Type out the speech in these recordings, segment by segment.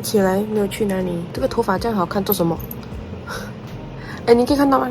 起来没有去哪里？这个头发这样好看做什么？哎，你可以看到吗？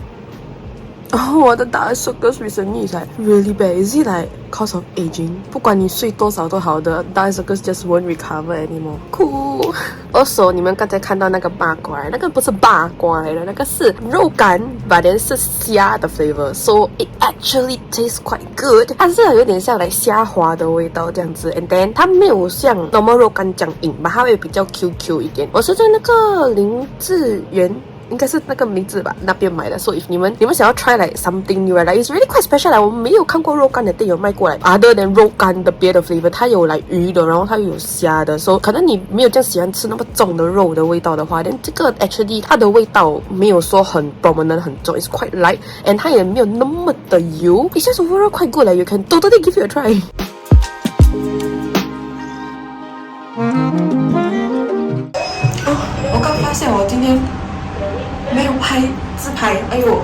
哦，我的dark circles recently is like really bad. Is it like cause of aging? 不管你睡多少都好的 dark circles just won't recover anymore. Cool. Also, 你们刚才看到那个八卦，那个不是八卦来的，那个是肉干 ，but then 是虾的 flavor. So it actually tastes quite good. 它是有点像来虾滑的味道这样子 ，and then 它没有像 normal 肉干这样硬吧，它会比较 QQ 一点。我是在那个林志园。应该是那个名字吧，那边买的。所以你们想要 try like something new, like it's really quite special. 我没有看过肉干的店有卖过来 other than 肉干的别的 flavor， 它有来鱼的，然后它又有虾的。所以可能你没有这样喜欢吃那么重的肉的味道的话，但这个 actually 它的味道没有说很 prominent 很重 ，it's quite light， and 它也没有那么的油。It's just overall quite good. Like you can totally give it a try. 我刚发现我今天没有拍自拍，哎呦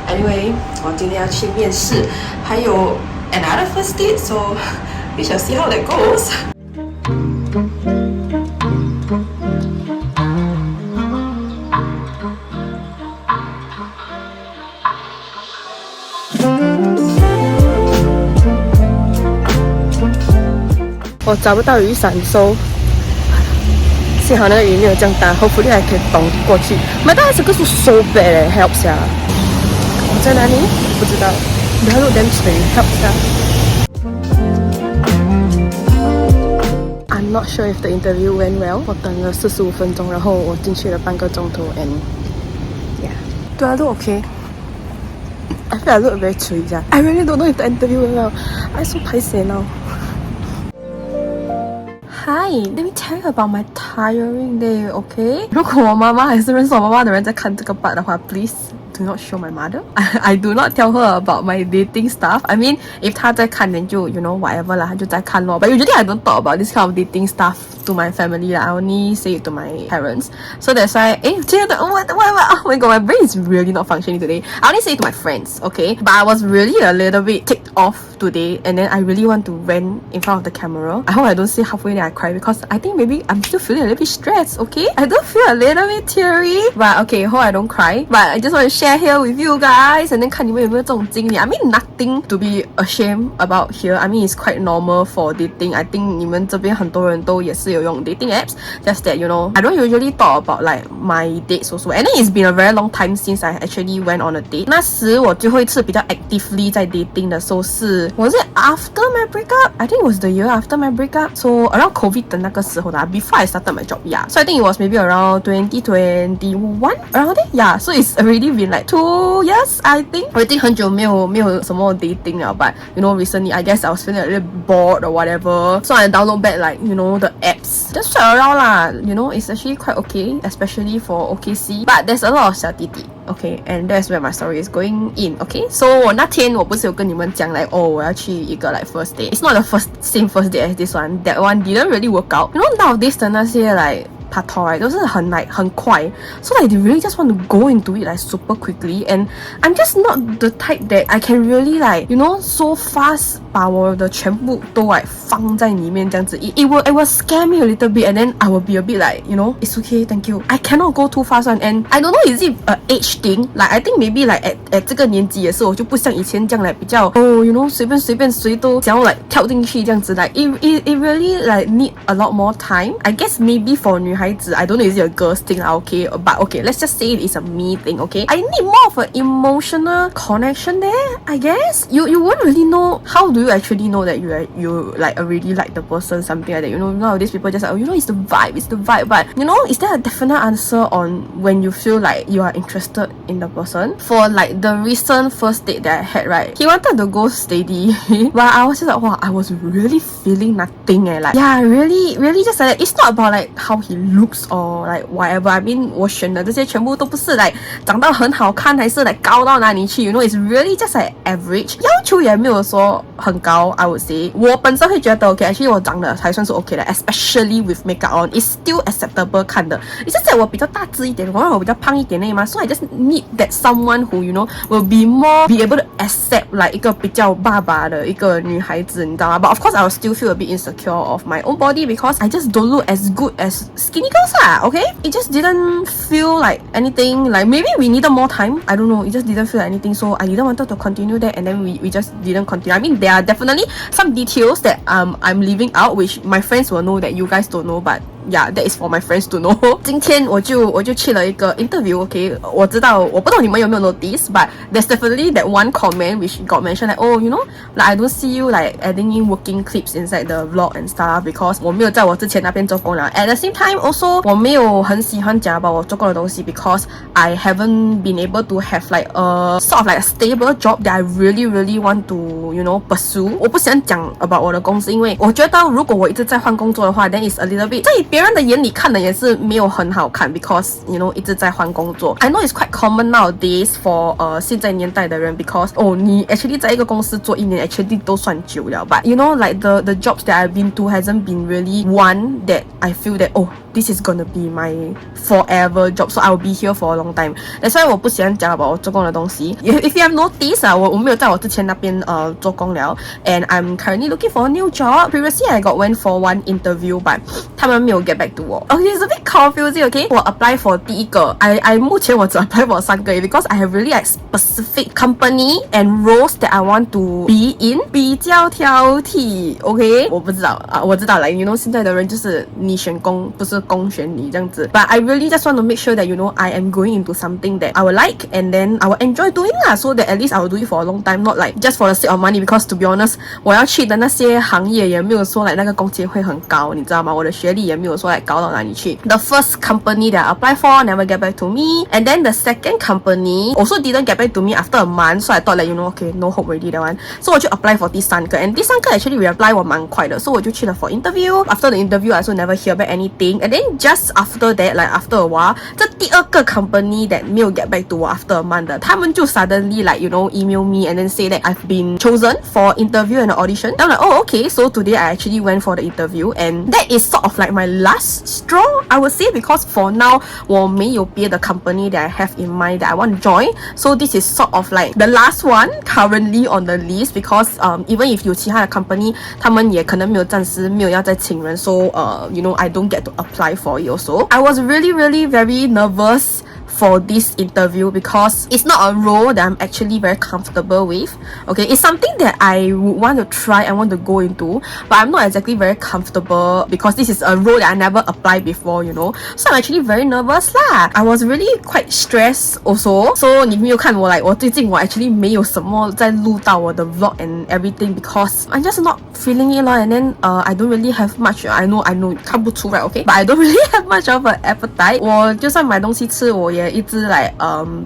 ！Anyway， 我今天要去面试，还有 another first date, so we shall see how that goes. 我找不到雨伞收。幸好那个雨没有这样大 ，hopefully I can 懂过去。买到这个是 so bad 嘞 ，help 下。我在哪里？不知道。然后有点水 ，help 下。I'm not sure if the interview went well。我等了45分钟，然后我进去了半个钟头 ，and yeah， 对啊，都 OK。I feel I look very 垂一下。I really don't know if the interview went well. I so 拍谁 now。Hi, let me tell you about my tiring day, okay? 如果我妈妈还是认识我妈妈的人在看这个 part 的话 please do not show my mother. I do not tell her about my dating stuff. I mean, if 她在看then 就 you know whatever 啦，她就在看咯。But usually I don't talk about this kind of dating stuff to my family 啦。I only say it to my parents. So that's why, oh my god, my brain is really not functioning today. I only say it to my friends, okay? But I was really a little bit ticked off today, and then I really want to rant in front of the camera. I hope I don't say halfway then I cry because I think maybe I'm still feeling a little bit stressed, okay? I do feel a little bit teary, but okay, hope I don't cry. But I just want to share here with you guys, and then 看你们有没有这种经历。I mean, nothing to be ashamed about here. I mean, it's quite normal for dating. I think 你们这边很多人都也是有用 dating apps. Just that, you know, I don't usually talk about like my dates also. And then it's been a very long time since I actually went on a date. 那时我最后一次比较 actively 在 dating 的时候是 Was it after my breakup? I think it was the year after my breakup. So around COVID 的那个时候啦 before I started my job, yeah. So I think it was maybe around 2021, around it, yeah. So it's already been like 2 years, I think. 我已经很久没有什么 dating 了 but you know recently I guess I was feeling a little bored or whatever. So I download back like you know the apps. Just swipe around lah. You know it's actually quite okay, especially for OKC. But there's a lot of 小弟弟. Okay, and that's where my story is going in. Okay, so 我那天我不是有跟你们讲 like 我要去一个 like first date. It's not the same first date as this one. That one didn't really work out. You know nowadays 的那些 like拍拖 right 都是很快 so like they really just want to go into it like super quickly, and I'm just not the type that I can really like you know so fast 把我的全部都 like 放在里面这样子 it will scare me a little bit, and then I will be a bit like you know it's okay, thank you. I cannot go too fast one, and I don't know is it a age thing, like I think maybe like at 这个年纪也是我就不像以前这样 like 比较you know 随便谁都想要 like 跳进去这样子 like it really like need a lot more time. I guess maybe for 女女孩子 I don't know is it a girl's thing okay, but okay, let's just say it is a me thing, okay? I need more of an emotional connection there, I guess. You won't really know. How do you actually know that you like already like the person, something like that? You know, nowadays people just like, oh, you know, it's the vibe. But you know, is there a definite answer on when you feel like you are interested in the person? For like the recent first date that I had, right? He wanted to go steady, but I was just like, wow, I was really feeling nothing. Like, yeah, really just like that. It's not about like how he looks or like whatever. I mean, 我选的这些全部都不是 like 长得很好看还是 like 高到哪里去 you know, it's really just like average. 要求也没有说很高 I would say. 我本身会觉得 okay, actually 我长得还算是 okay 的 especially with makeup on. It's still acceptable 看的 It's just that 我比较大只一点 我比较胖一点而已嘛 So I just need that someone who, you know, will be able to accept like 一个比较爸爸的一个女孩子你知道吗 But of course I will still feel a bit insecure of my own body because I just don't look as good as skinny girls okay? It just didn't feel like anything. Like maybe we needed more time. I don't know. It just didn't feel like anything. So I didn't want to continue that and then we just didn't continue. I mean there are definitely some details that I'm leaving out which my friends will know that you guys don't know but yeah, that is for my friends to know. 今天我就去了一个 interview, okay? 我不懂你们有没有 notice, but there's definitely that one comment which got mentioned like, oh, you know, like I don't see you like adding in working clips inside the vlog and stuff because 我没有在我之前那边做工了 At the same time, also 我没有很喜欢讲about我做工的东西 because I haven't been able to have like a sort of like a stable job that I really want to, you know, pursue. 我不想讲 about 我的公司，因为我觉得如果我一直在换工作的话 then it's a little bit 在别人的眼里看的也是没有很好看 because you know 一直在换工作 I know it's quite common nowadays for 现在年代的人 because 你 actually 在一个公司做一年 actually 都算久了 but you know like the jobs that I've been to hasn't been really one that I feel that oh this is gonna be my forever job so I will be here for a long time that's why 我不喜欢讲 about 我做工的东西 if you have noticed 我没有在我之前那边做工了 and I'm currently looking for a new job previously I went for one interview but 他们没有 get back to 我 okay it's a bit confusing okay 我 apply for 第一个 I 目前我只 apply for 3个 because I have really like specific company and roles that I want to be in 比较挑剔 okay 我不知道我知道 like you know 现在的人就是你选工不是工选你这样子 but I really just want to make sure that you know I am going into something that I will like and then I will enjoy doing lah so that at least I will do it for a long time not like just for the sake of money because to be honest 我要去的那些行业也没有说 like 那个工钱会很高你知道吗我的学历也没有说 like 高到哪里去 The first company that I applied for never get back to me and then the second company also didn't get back to me after a month so I thought like you know okay no hope already that one so 我就 apply for 第三个 and 第三个 actually reply 我蛮快的 so 我就去了 for interview after the interview I also never hear back anything and then just after that like after a while 这第二个 company that 没有 get back to 我 after a month 的他们就 suddenly like you know email me and then say that I've been chosen for interview and audition and I'm like oh okay so today I actually went for the interview and that is sort of like my last straw I would say because for now 我没有别的 company that I have in mind that I want to join so this is sort of like the last one currently on the list because even if 有其他的 company 他们也可能没有暂时没有要再请人 so you know I don't get to apply for it also I was really very nervous for this interview because it's not a role that I'm actually very comfortable with okay it's something that I would want to try and want to go into but I'm not exactly very comfortable because this is a role that I never applied before you know so I'm actually very nervous lah I was really quite stressed also so 你没有看我 like 我最近我 actually 没有什么在录到我的 vlog and everything because I'm just not feeling it lah and then I don't really have much I know 看不出来 okay but I don't really have much of an appetite 我就算买东西吃我也一直 like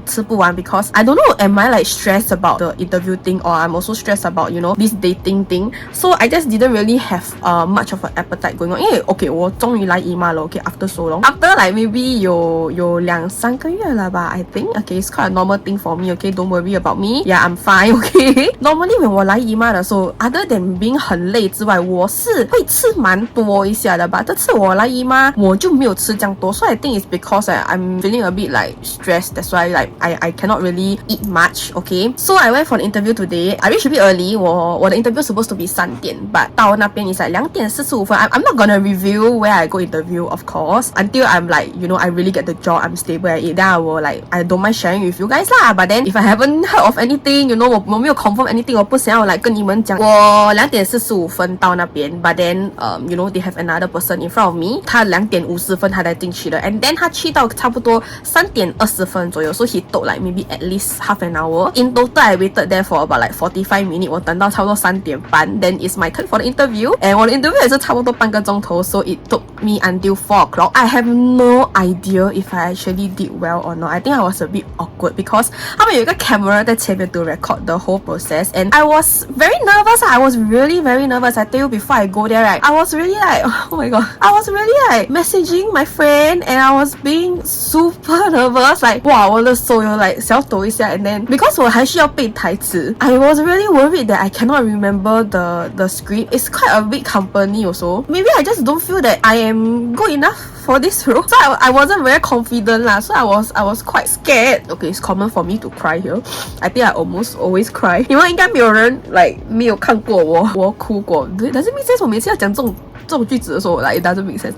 吃不完 because I don't know am I like stressed about the interview thing or I'm also stressed about you know this dating thing so I just didn't really have much of an appetite going on 因为 okay 我终于来姨妈了 okay after so long after like maybe 有2-3个月了吧 I think okay it's quite a normal thing for me okay don't worry about me yeah I'm fine okay normally when 我来姨妈的时候 other than being 很累之外我是会吃蛮多一下的吧这次我来姨妈我就没有吃这样多 so I think it's because I'm feeling a bit like like stressed. That's why like I cannot really eat much. Okay, so I went for the interview today. I reached a bit early. 我的 interview supposed to be 3点 but 到那边 is like 2点45分. I'm not gonna review where I go interview, of course, until I'm like, you know, I really get the job, I'm stable at it. Then I will like, I don't mind sharing with you guys lah. But then if I haven't heard of anything, you know, 我没有 confirm anything, 我不想要 like 跟你们讲。我2点45分到那边 but then you know, they have another person in front of me. 他2点50分他才进去的 and then 他去到差不多3点20分左右 so he took like maybe at least half an hour. In total I waited there for about like 45 minutes. 我等到差不多3点半 then it's my turn for the interview and 我的 interview 也是差不多半个钟头 so it took me until 4 o'clock. I have no idea if I actually did well or not. I think I was a bit awkward because 他们有一个 camera 在前面 to record the whole process and I was very nervous. I was really very nervous. I tell you before I go there right, I was really like, oh my god, I was really like messaging my friend and I was being super nervous. Like 哇我的手有 like 小抖一下 and then because 我还需要背台词 I was really worried that I cannot remember the script. It's quite a big company also. Maybe I just don't feel that I am good enough for this role. So I wasn't very confident lah. So I was quite scared. Okay, it's common for me to cry here. I think I almost always cry. 因为应该没有人 like 没有看过我哭过。Does it make sense? 我每次要讲这种句子的时候 like it doesn't make sense.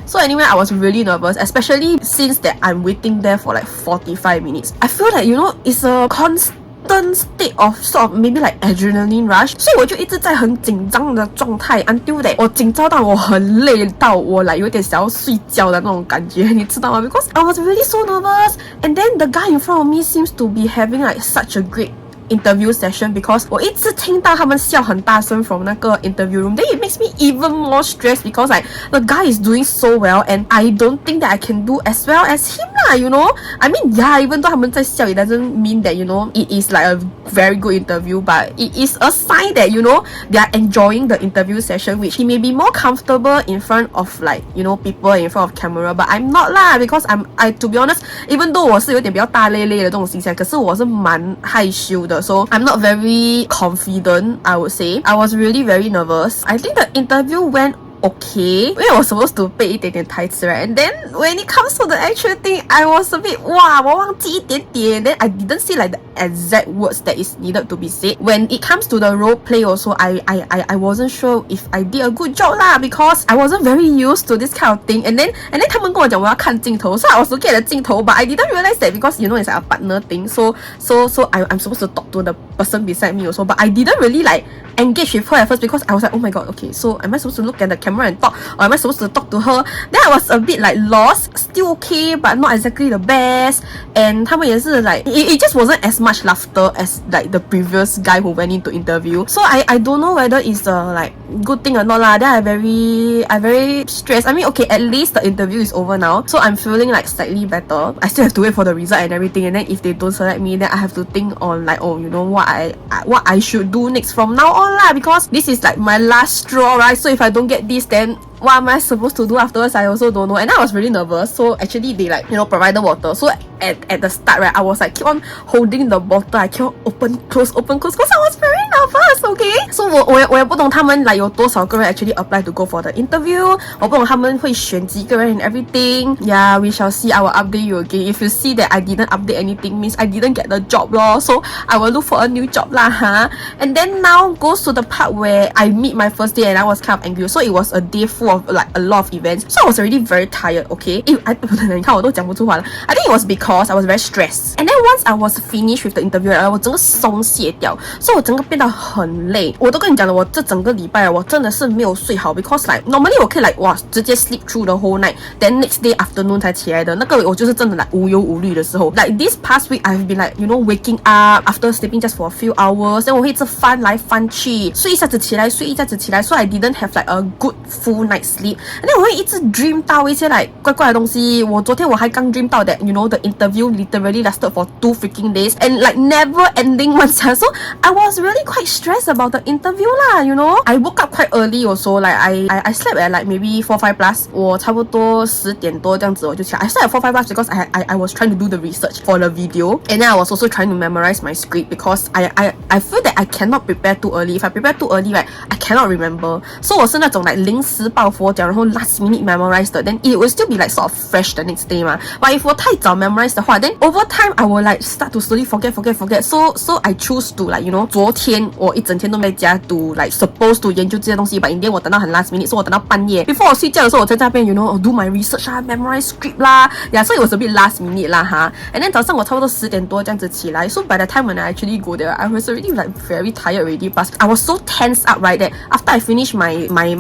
So anyway, I was really nervous, especially since that I'm waiting there for like 45 minutes. I feel like, you know, it's a constant state of sort of maybe like adrenaline rush. 所以我就一直在很紧张的状态 until that 我紧张到我很累到我 like 有点想要睡觉的那种感觉，你知道吗？ Because I was really so nervous and then the guy in front of me seems to be having like such a great interview session because 我一直听到他们笑很大声 from 那个 interview room. Then it makes me even more stressed because like the guy is doing so well and I don't think that I can do as well as him lah, you know. I mean, yeah, even though 他们在笑 it doesn't mean that, you know, it is like a very good interview, but it is a sign that, you know, they are enjoying the interview session, which he may be more comfortable in front of like, you know, people in front of camera, but I'm not lah because I to be honest, even though 我是有点比较大咧咧的这种形象，可是我是蛮害羞的。So I'm not very confident, I would say. I was really very nervous. I think the interview went okay. 因为我 supposed to 背一点点台词 right? And then when it comes to the actual thing, I was a bit 哇我忘记一点点 Then I didn't say like the exact words that is needed to be said. When it comes to the role play also, I wasn't sure if I did a good job lah because I wasn't very used to this kind of thing. And then 他们跟我讲我要看镜头 so I was looking at the 镜头 but I didn't realize that because, you know, it's like a partner thing. So I'm supposed to talk to the person beside me also, but I didn't really like engage with her at first because I was like, oh my god, okay, so am I supposed to look at the camera and talk or am I supposed to talk to her? Then I was a bit like lost. Still okay but not exactly the best. And 他们也是 like it just wasn't as much laughter as like the previous guy who went into interview. So I don't know whether it's a like good thing or not lah. Then I very stressed. I mean, okay, at least the interview is over now, so I'm feeling like slightly better. I still have to wait for the result and everything, and then if they don't select me, then I have to think on like, oh, you know what I should do next from now on lah, because this is like my last straw, right? So if I don't get this, then what am I supposed to do afterwards? I also don't know. And I was really nervous. So actually they like, you know, provided water. So at the start, right, I was like keep on holding the bottle. I keep on open close because I was very nervous, okay? So 我也不懂他们 like 有多少个人 actually apply to go for the interview. 我不懂他们会选几个人 and everything. Yeah, we shall see. I will update you again. If you see that I didn't update anything, means I didn't get the job lor. So I will look for a new job lah, huh? And then now goes to the part where I meet my first day and I was kind of angry. So it was a day full of like a lot of events. So I was already very tired, okay? 你看我都讲不出话了。I think it was because I was very stressed. And then once I was finished with the interview, 我整个松懈掉，所以我整个变得很累。我都跟你讲了，我这整个礼拜我真的是没有睡好 because like normally 我可以 like 哇直接 sleep through the whole night, then next day afternoon 才起来的。那个我就是真的 like 无忧无虑的时候。Like this past week, I've been like, you know, waking up after sleeping just for a few hours. Then 我会一直翻来翻去，睡一下子起来，睡一下子起来。So I didn't have like a good full night sleep. And then 我会一直 dream 到一些 like 怪怪的东西。我昨天我还刚 dream 到 that, you know, the interview literally lasted for 2 freaking days and like never ending one time. So I was really quite stressed about the interview lah, you know. I woke up quite early also. Like I slept at like maybe 4-5 plus. 我差不多10点多这样子我就起来。I slept at 4-5 plus because I was trying to do the research for the video, and then I was also trying to memorize my script because I feel that I cannot prepare too early. If I prepare too early, right, I cannot remember. So 我是那种 like 临时抱抱佛脚，然后 last minute memorize 的 then it will still be like sort of fresh the next day 嘛。But if 我太早 memorize 的话 then over time I will like start to slowly forget. So I choose to like you know 昨天我一整天都在家读 like supposed to 研究这些东西 but in the end 我等到很 last minute， 所以我等到半夜 before 我睡觉的时候我在那边 you know do my research 啊 memorize script 啦 yeah so it was a bit last minute 啦哈 and then 早上我差不多10点多这样子起来 so by the time when I actually go there I was already like very tired already but I was so tense up right that after I finished my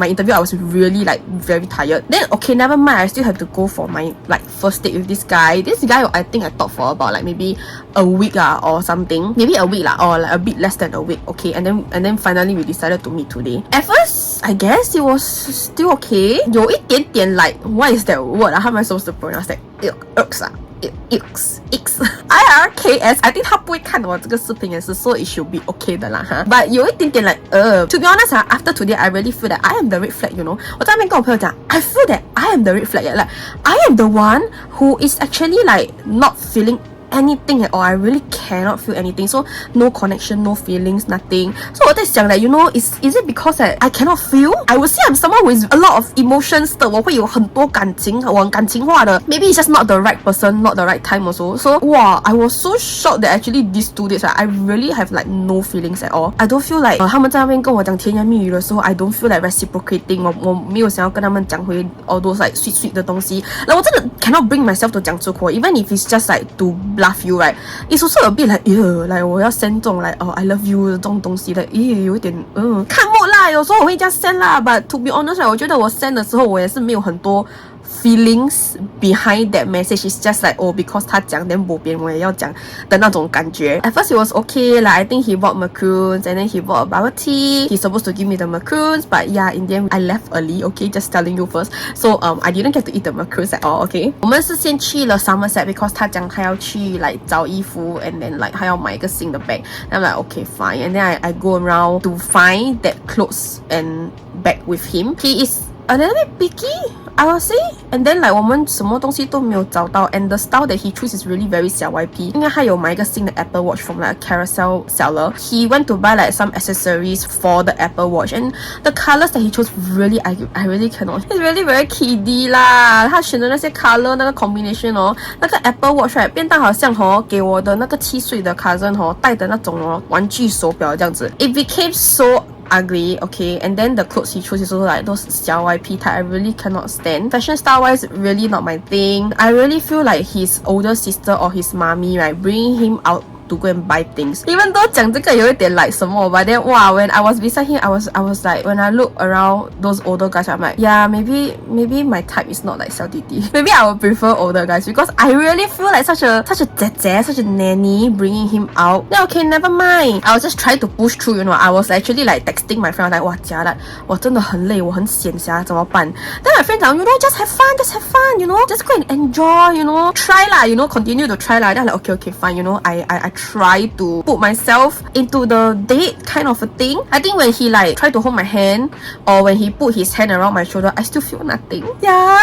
interview I was really like very tired. Then okay never mind I still have to go for my like first date with this guy I think I talked for about like maybe a week or something, maybe a week or like a bit less than a week. Okay and then finally we decided to meet today. At first I guess it was still okay 有一点点 like what is that word how am I supposed to pronounce that X IRKS I think 他不会看我这个视频也是 so it should be okay 的啦哈 but 有一点点 like to be honest after today I really feel that I am the red flag you know 我在那边跟我朋友讲 I feel that I am the red flag like I am the one who is actually like not feeling anything at all. I really cannot feel anything. So no connection, no feelings, nothing. So 我在想 like you know is it because that I cannot feel? I would say I'm someone who is a lot of emotions 的，我会有很多感情，我很感情化的。Maybe it's just not the right person, not the right time also. So wow, I was so shocked that actually these 2 days I really have like no feelings at all. I don't feel like 他们在那边跟我讲甜言蜜语的时候 I don't feel like reciprocating. 我没有想要跟他们讲回 all those like sweet 的东西。我真的 cannot bring myself to 讲出口 even if it's just like to bluff you right it's also a bit like like 我要 send 这种 like I love you 这种东西的有一点看不啦有时候我会这样 send 啦 but to be honest right 我觉得我 send 的时候我也是没有很多feelings behind that message is just like because 他讲 then 我别人我也要讲的那种感觉 At first it was okay like I think he bought macaroons and then he bought a bubble tea he's supposed to give me the macaroons but yeah in the end I left early okay just telling you first so I didn't get to eat the macaroons at all okay 我们是先去了 Somerset because 他讲他要去 like 找衣服 and then like 他要买一个新的 bag and I'm like okay fine and then I go around to find that clothes and bag with him he is a little bit picky I will say and then like 我们什么东西都没有找到 and the style that he chose is really very 小 YP 因为他有买一个新的 Apple Watch from like a carousel seller he went to buy like some accessories for the Apple Watch and the colours that he chose really I really cannot it's really very kiddie 啦他选的那些 colour 那个 combination 那个 Apple Watch right 变到好像给我的那个7岁的 cousin 戴的那种玩具手表这样子 it became so ugly okay and then the clothes he chose is also like those 小 YP type I really cannot stand fashion style wise really not my thing I really feel like his older sister or his mommy right bringing him out to go and buy things even though 讲这个有一点 like 什么 but then wow when I was beside him I was like when I look around those older guys I'm like yeah maybe my type is not like 小弟弟 maybe I would prefer older guys because I really feel like such a 姐姐 such a nanny bringing him out yeah okay never mind I was just trying to push through you know I was actually like texting my friend I was like 哇假的我真的很累我很闲暇怎么办 then my friend 讲 you know just have fun you know just go and enjoy you know try lah you know continue to try lah then I'm like okay fine you know I try to put myself into the date kind of a thing I think when he like try to hold my hand or when he put his hand around my shoulder I still feel nothing yeah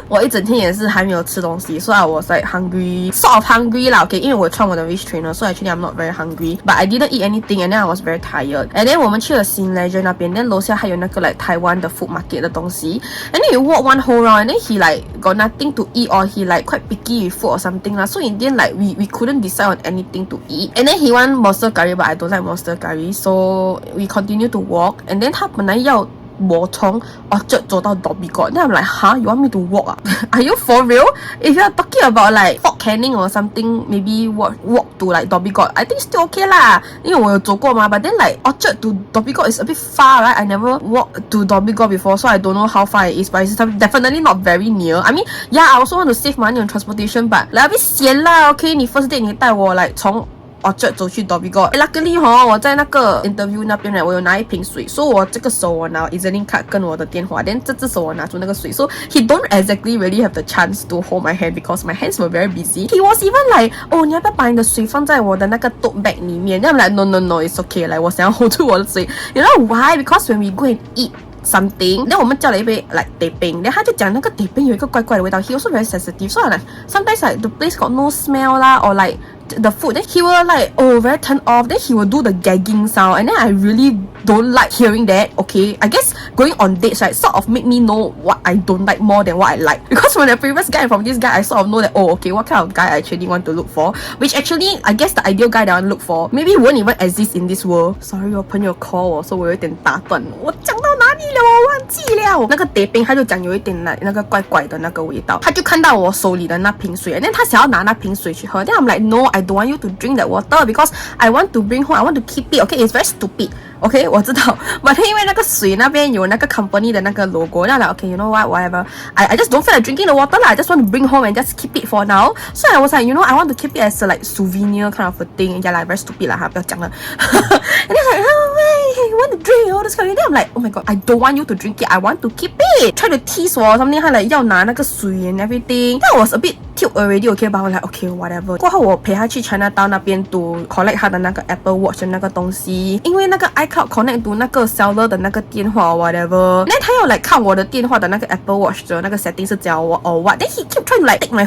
我一整天也是还没有吃东西 so I was like hungry sort of hungry 啦 okay 因为我穿我的 wrist trainer so actually I'm not very hungry but I didn't eat anything and then I was very tired and then 我们去了新 Leisure 那边 then 楼下还有那个 like 台湾的 food market 的东西 and then you walk one whole round and then he like got nothing to eat or he like quite picky with food or something lah so in the end like we couldn't decide on anything to eat and then he want monster curry but I don't like monster curry so we continue to walk and then 他本来要我从 Orchard 走到 Dhoby Ghaut then I'm like huh you want me to walk are you for real if you're talking about like Fort Canning or something maybe walk to like Dhoby Ghaut I think still okay lah 因为我有走过嘛 but then like Orchard to Dhoby Ghaut is a bit far right I never walked to Dhoby Ghaut before so I don't know how far it is but it's definitely not very near I mean yeah I also want to save money on transportation but like a bit 闲啦 okay 你 first date 你带我 like 从Orchard 走去 Dhoby Ghaut luckily 我在那个 interview 那边我有拿一瓶水 so 我这个手我拿 EZ-Link card 跟我的电话 then 这只手我拿出那个水 so he don't exactly really have the chance to hold my hand because my hands were very busy he was even like 你要不要把你的水放在我的那个 tote bag 里面 then I'm like no it's okay like 我想要 hold 住我的水 you know why because when we go and eat something then 我们叫了一杯 like teh peng then 他就讲那个 teh peng 有一个怪怪的味道 he also very sensitive so like sometimes like the place got no smell lah or like the food, then he will like very turned off. Then he will do the gagging sound, and then I really don't like hearing that. Okay, I guess going on dates, right, sort of make me know what I don't like more than what I like. Because from the previous guy and from this guy, I sort of know that okay, what kind of guy I actually want to look for. Which actually, I guess the ideal guy that I want to look for maybe won't even exist in this world. Sorry, 我朋友 call 我，所以我有点打断。我讲到哪里了？我忘记了。那个碟冰他就讲有一点那个怪怪的那个味道，他就看到我手里的那瓶水，然后他想要拿那瓶水去喝。Then I'm like, no, I don't want you to drink that water because I want to bring home. I want to keep it. Okay, it's very stupid. Okay, 我知道 but 因为那个水那边有那个 company 的那个 logo， 那 like okay, you know what, whatever. I just don't feel like drinking the water lah. I just want to bring home and just keep it for now. So I was like, you know, I want to keep it as a like souvenir kind of a thing. Yeah, like very stupid 啦哈，不要讲了。And then like, oh wait, you want to drink all this kind of thing? Then I'm like, oh my god, I don't want you to drink it. I want to keep it. Try to tease 我 or something. 他 like 要拿那个水 and everything. That was a bit tilt already. Okay, but I was like, okay, whatever. 过后我陪他去 Chinatown 那边 to collect 他的那个 Apple Watch 的那个东西，因为那个 iCloud connect to 那个 seller 的那个电话 whatever. Then 他要来看我的电话的那个 Apple Watch 的那个 setting 是叫我 or what. Then he keep trying to like take my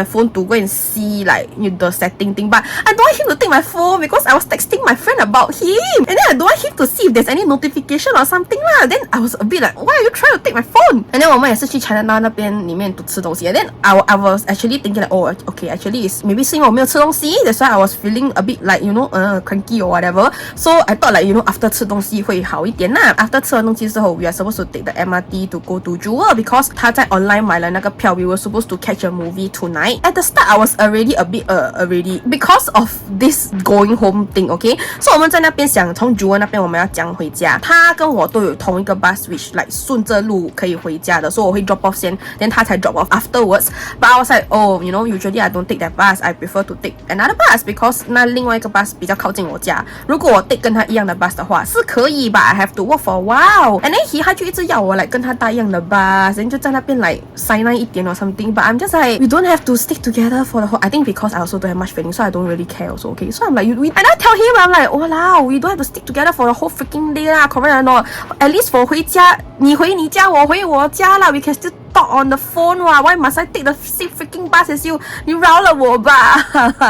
phone to go and see like the setting thing. But I don't want him to take my phone because I was texting my friend about him. And then I don't want him to see if there's any notification or something lah. Then I was a bit like, why are you trying to take my phone? And then 我们也是去 Chinatown 那边里面吃东西。And then I was actually thinking like, oh, okay, actually it's maybe 是因为我没有吃东西 that's why I was feeling a bit like, you know, cranky or whatever. So I thought like, you know, after 吃东西会好一点啦。After 吃完东西之后 we are supposed to take the MRT to go to Jewel because 他在 online 买了那个票 we were supposed to catch a movie tonight. At the start I was already a bit already because of this going home thing, okay? So 我们在那边想从 Jewel 那边我们要讲回家，他跟我都有同一个 bus which like 顺着路可以回家的，所以我会 drop off 先 then 他才 drop off afterwards. But I was like, oh, you know, usually I don't take that bus. I prefer to take another bus because 那另外一个 bus 比较靠近我家。如果我 take 跟他一样的 bus 的话是可以吧， I have to walk for a while. And then 他就一直要我 like 跟他搭一样的 bus, and 就在那边 like silent 一点 or something. But I'm just like, we don't have to stick together for the whole. I think because I also don't have much feeling, so I don't really care also. Okay, so I'm like, and I tell him, I'm like, oh wow, we don't have to stick together for the whole freaking day lah, correct or not? At least for 回家，你回你家，我回我家啦 we can still talk on the phone. Why must I take the same freaking bus as you? 你饶了我吧。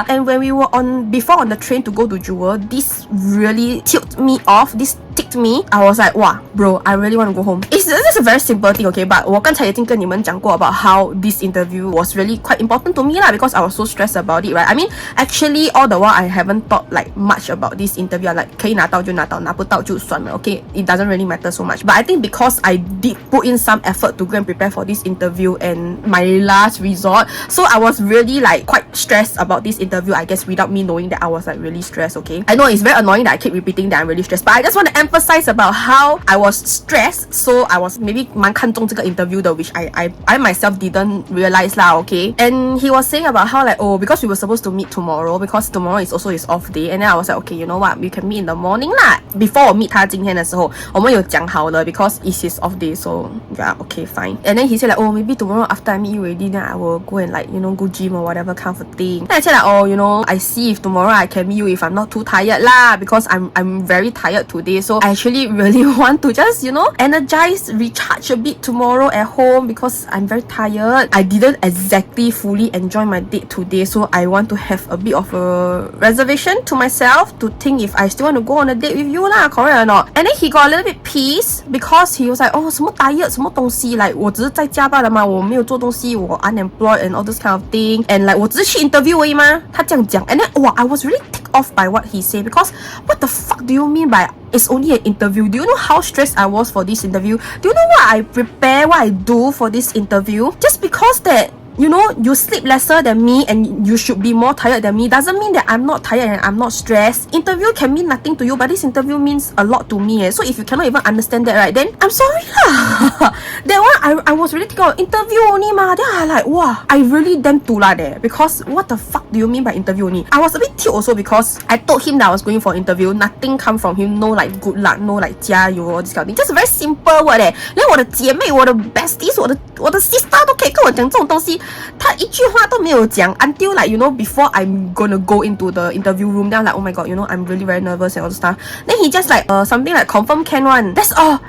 And when we were before on the train to go to Jewel, this really tipped me off. This ticked me. I was like, wow, bro, I really want to go home. This is a very simple thing, okay? But 我刚才已经跟你们讲过 about how this interview was really quite important to me lah because I was so stressed about it, right? I mean, actually, all the while I haven't thought like much about this interview. Like 可以拿到就拿到，拿不到就算了 okay? It doesn't really matter so much. But I think because I did put in some effort to go and prepare for this interview and my last resort, so I was really like quite stressed about this interview, I guess, without me knowing that I was like really stressed, okay? I know it's very annoying that I keep repeating that I'm really stressed, but I just want to emphasize about how I was stressed, so I was maybe 蛮看重这个 interview 的 which I myself didn't realize lah, okay? And he was saying about how like, oh, because we were supposed to meet tomorrow because tomorrow is also his off day, and then I was like, okay, you know what, we can meet in the morning lah. Before 我 meet 他今天的时候我们有讲好了 because it's his off day, so yeah, okay, fine. And then he said like, oh, maybe tomorrow after I meet you already, then I will go and like, you know, go gym or whatever kind of a thing. Then I said like, oh, you know, I see if tomorrow I can meet you if I'm not too tired lah, because I'm very tired today, so I actually really want to just, you know, energize, recharge a bit tomorrow at home because I'm very tired. I didn't exactly fully enjoy my date today, so I want to have a bit of a reservation to myself to think if I still want to go on a date with you lah, correct or not? And then he got a little bit pissed because he was like, oh, 什么 tired 什么东西 like 我只是在家罢了嘛，我没有做东西，我 unemployed and all this kind of thing, and like 我只是去 interview 而已嘛，他这样讲。 And then wow, I was really ticked off by what he said because what the fuck do you mean by it's only an interview? Do you know how stressed I was for this interview? Do you know what I prepare, what I do for this interview? Just because that, you know, you sleep lesser than me and you should be more tired than me doesn't mean that I'm not tired and I'm not stressed. Interview can mean nothing to you, but this interview means a lot to me. So if you cannot even understand that, right, then I'm sorry lah. That one, I was really thinking of interview only ma. Then I like, wow, I really damn tula there because what the fuck do you mean by interview only? I was a bit tilt also because I told him that I was going for interview. Nothing come from him. No like good luck, no like 加油 all this kind of thing. Just a very simple word 连我的姐妹，我的 besties， 我的 sister 都可以跟我讲这种东西。他一句话都没有讲 until like, you know, before I'm gonna go into the interview room. Then I'm like, oh my god, you know, I'm really very nervous and all the stuff. Then he just like something like confirm can one. That's all.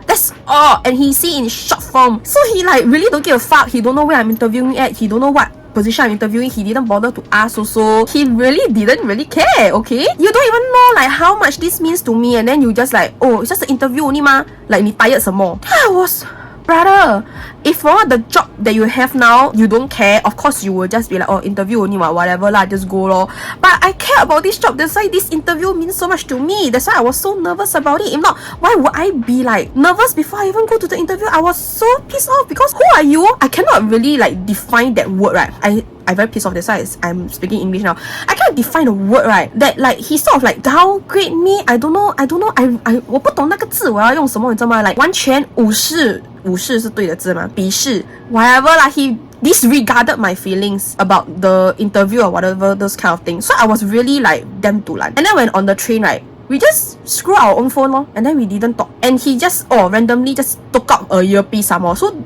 And he say in short form. So he like really don't give a fuck. He don't know where I'm interviewing at. He don't know what position I'm interviewing, he didn't bother to ask also. He really didn't really care, okay? You don't even know like how much this means to me, and then you just like, oh, it's just an interview only ma. Like, 你 tired 什么? I was... Brother, if for the job that you have now, you don't care, of course you will just be like, oh, interview only, whatever lah, just go lor. But I care about this job, that's why this interview means so much to me. That's why I was so nervous about it. If not, why would I be like nervous before I even go to the interview? I was so pissed off because who are you? I cannot really like define that word, right? I very pissed off, that's why I'm speaking English now. I can't define a word, right? That like he sort of like downgrade me. I don't know. 我不懂那个字我要用什么，你知道吗？ Like 完全无视是对的字吗？鄙视 whatever lah. He disregarded my feelings about the interview or whatever, those kind of things. So I was really like damn dulan. And then when on the train, right, we just screw our own phone lor, and then we didn't talk. And he just randomly just took out a earpiece somehow. So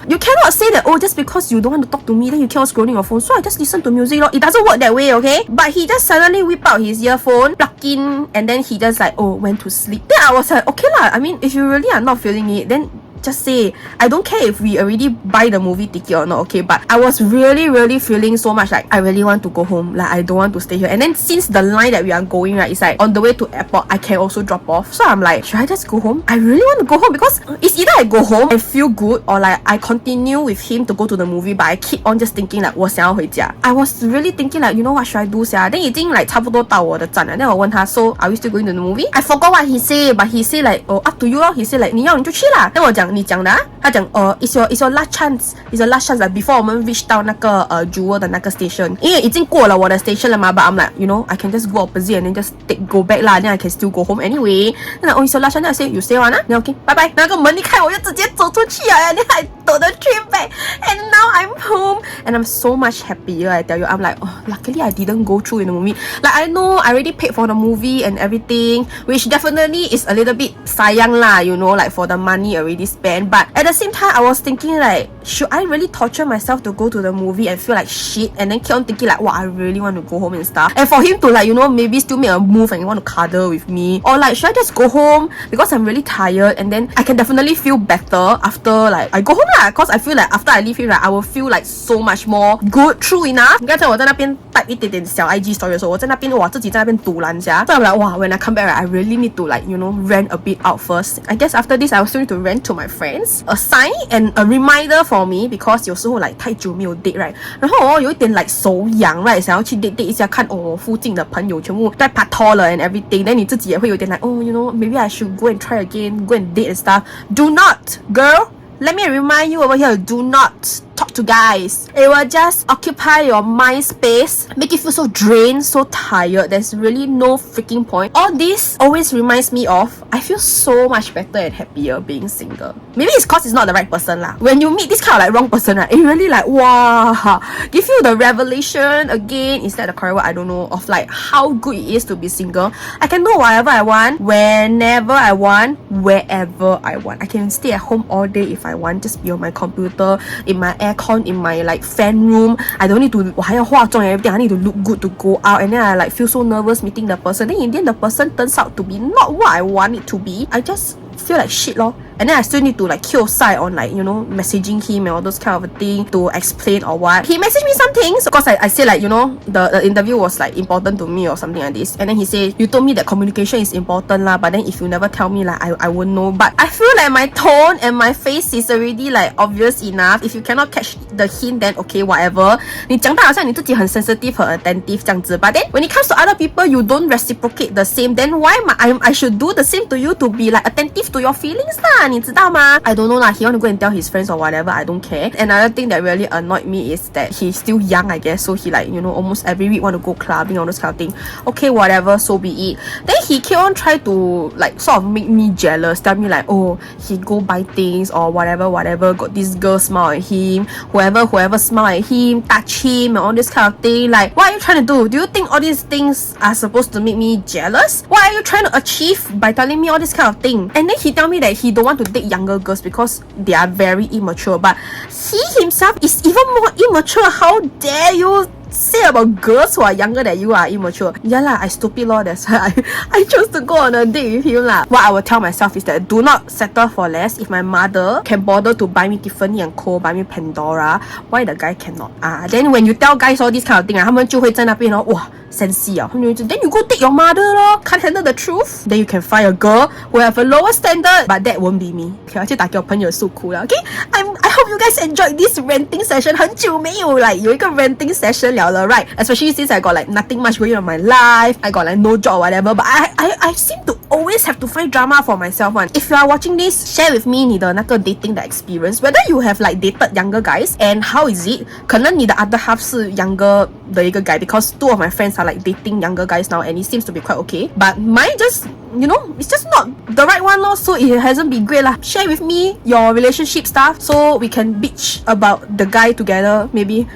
you cannot say that, oh, just because you don't want to talk to me, then you keep on scrolling your phone. So I just listen to music lor. It doesn't work that way, okay? But he just suddenly whip out his earphone, plug in, and then he just like, oh, went to sleep. Then I was like, okay lah. I mean, if you really are not feeling it, then just say, I don't care if we already buy the movie ticket or not, okay? But I was really feeling so much like I really want to go home. Like I don't want to stay here. And then since the line that we are going, right, it's like on the way to airport, I can also drop off. So I'm like, should I just go home? I really want to go home because it's either I go home and feel good or like I continue with him to go to the movie, but I keep on just thinking like 我想要回家. I was really thinking like, you know what should I do sia? Then 已经 like 差不多到我的站了. Then 我问他, so are we still going to the movie? I forgot what he said, but he said like, oh, up to you lor. He said like, 你要你就去啦. Then 我讲你讲的啊. 他讲it's your last chance. It's your last chance like before 我们 reach 到那个Jewel 的那个 station. 因为已经过了我的 station 了嘛. But I'm like, you know, I can just go opposite and then just go back lah. Then I can still go home anyway. Then like, oh, it's your last chance. Then I say, you stay on lah. Then okay, bye bye. 那个门一开我就直接走出去啊. And then I took the train back. And now I'm home. And I'm so much happier, I tell you. I'm like, oh, luckily I didn't go through in the movie. Like I know I already paid for the movie and everything, which definitely is a little bit sayang lah, you know, like for the money already spent. But at the same time, I was thinking like, should I really torture myself to go to the movie and feel like shit and then keep on thinking like, wow, I really want to go home and stuff. And for him to like, you know, maybe still make a move and want to cuddle with me. Or like, should I just go home because I'm really tired and then I can definitely feel better after like I go home lah. Because I feel like after I leave here, right, I will feel like so much more good. True enough. 刚才我在那边 type 一点点小 IG story 的时候，我在那边哇自己在那边堵拦下。So I'm like, wow, when I come back, right, I really need to like, you know, rant a bit out first. I guess after this, I will still need to rant to my friends. A sign and a reminder for me because 有时候 like 太久没有 date, right? 然后有一点 like 手痒 right? 想要去 date 一下，看附近的朋友全部在拍拖了 and everything. Then 你自己也会有点 like, oh, you know, maybe I should go and try again, go and date and stuff. Do not, girl. Let me remind you over here, do not talk to guys. It will just occupy your mind space, make you feel so drained, so tired. There's really no freaking point. All this always reminds me of, I feel so much better and happier being single. Maybe it's cause it's not the right person lah. When you meet this kind of like wrong person, right, it really like, wow, give you the revelation again, is that the correct word? I don't know, of like how good it is to be single. I can do whatever I want, whenever I want, wherever I want. I can stay at home all day if I want, just be on my computer, in my aircon, in my like fan room. I don't need to 我还要化妆 and everything. I need to look good to go out, and then I like feel so nervous meeting the person. Then in the end the person turns out to be not what I want it to be. I just feel like shit lor. And then I still need to like kill side on like, you know, messaging him and all those kind of a thing to explain or what. He messaged me some things because I say like, you know, the interview was like important to me or something like this. And then he said, you told me that communication is important lah, but then if you never tell me like, I won't know. But I feel like my tone and my face is already like obvious enough. If you cannot catch the hint, then okay, whatever. 你讲到好像你自己很 sensitive 和 attentive 这样子 but then when it comes to other people, you don't reciprocate the same. Then why I should do the same to you to be like attentive to your feelings lah? 你知道吗? I don't know lah. He want to go and tell his friends or whatever. I don't care. Another thing that really annoyed me is that he's still young, I guess. So he like, you know, almost every week want to go clubbing, all those kind of thing. Okay, whatever, so be it. Then he keep on try to like sort of make me jealous. Tell me like, oh, he go buy things or whatever. Got this girl smile at him. Whoever smile at him, touch him and all this kind of thing. Like, what are you trying to do? Do you think all these things are supposed to make me jealous? What are you trying to achieve by telling me all this kind of thing? And then he tell me that he don't want to date younger girls because they are very immature. But he himself is even more immature. How dare you say about girls who are younger than you are immature? Yeah lah, I stupid lor. That's why I chose to go on a date with him lah. What I will tell myself is that do not settle for less. If my mother can bother to buy me Tiffany & Co, buy me Pandora, why the guy cannot? Then when you tell guys all this kind of thing, 他们就会在那边哇 sensi 啊，他们就 then you go date your mother 咯 ，can't handle the truth. Then you can find a girl who have a lower standard, but that won't be me. OK， 我去打给我朋友诉苦了。OK， I hope you guys enjoyed this ranting session. 很久没有有一个 ranting session 了了 ，right? Especially since I got like nothing much going on in my life, I got like no job or whatever. But I seem to always have to find drama for myself one. If you are watching this, share with me 你的那个 dating 的 experience. Whether you have like dated younger guys and how is it? 可能你的 other half 是 younger 的一个 guy because two of my friends are like dating younger guys now and it seems to be quite okay. But mine just, you know, it's just not the right one lor, so it hasn't been great lah. Share with me your relationship stuff so we can bitch about the guy together maybe.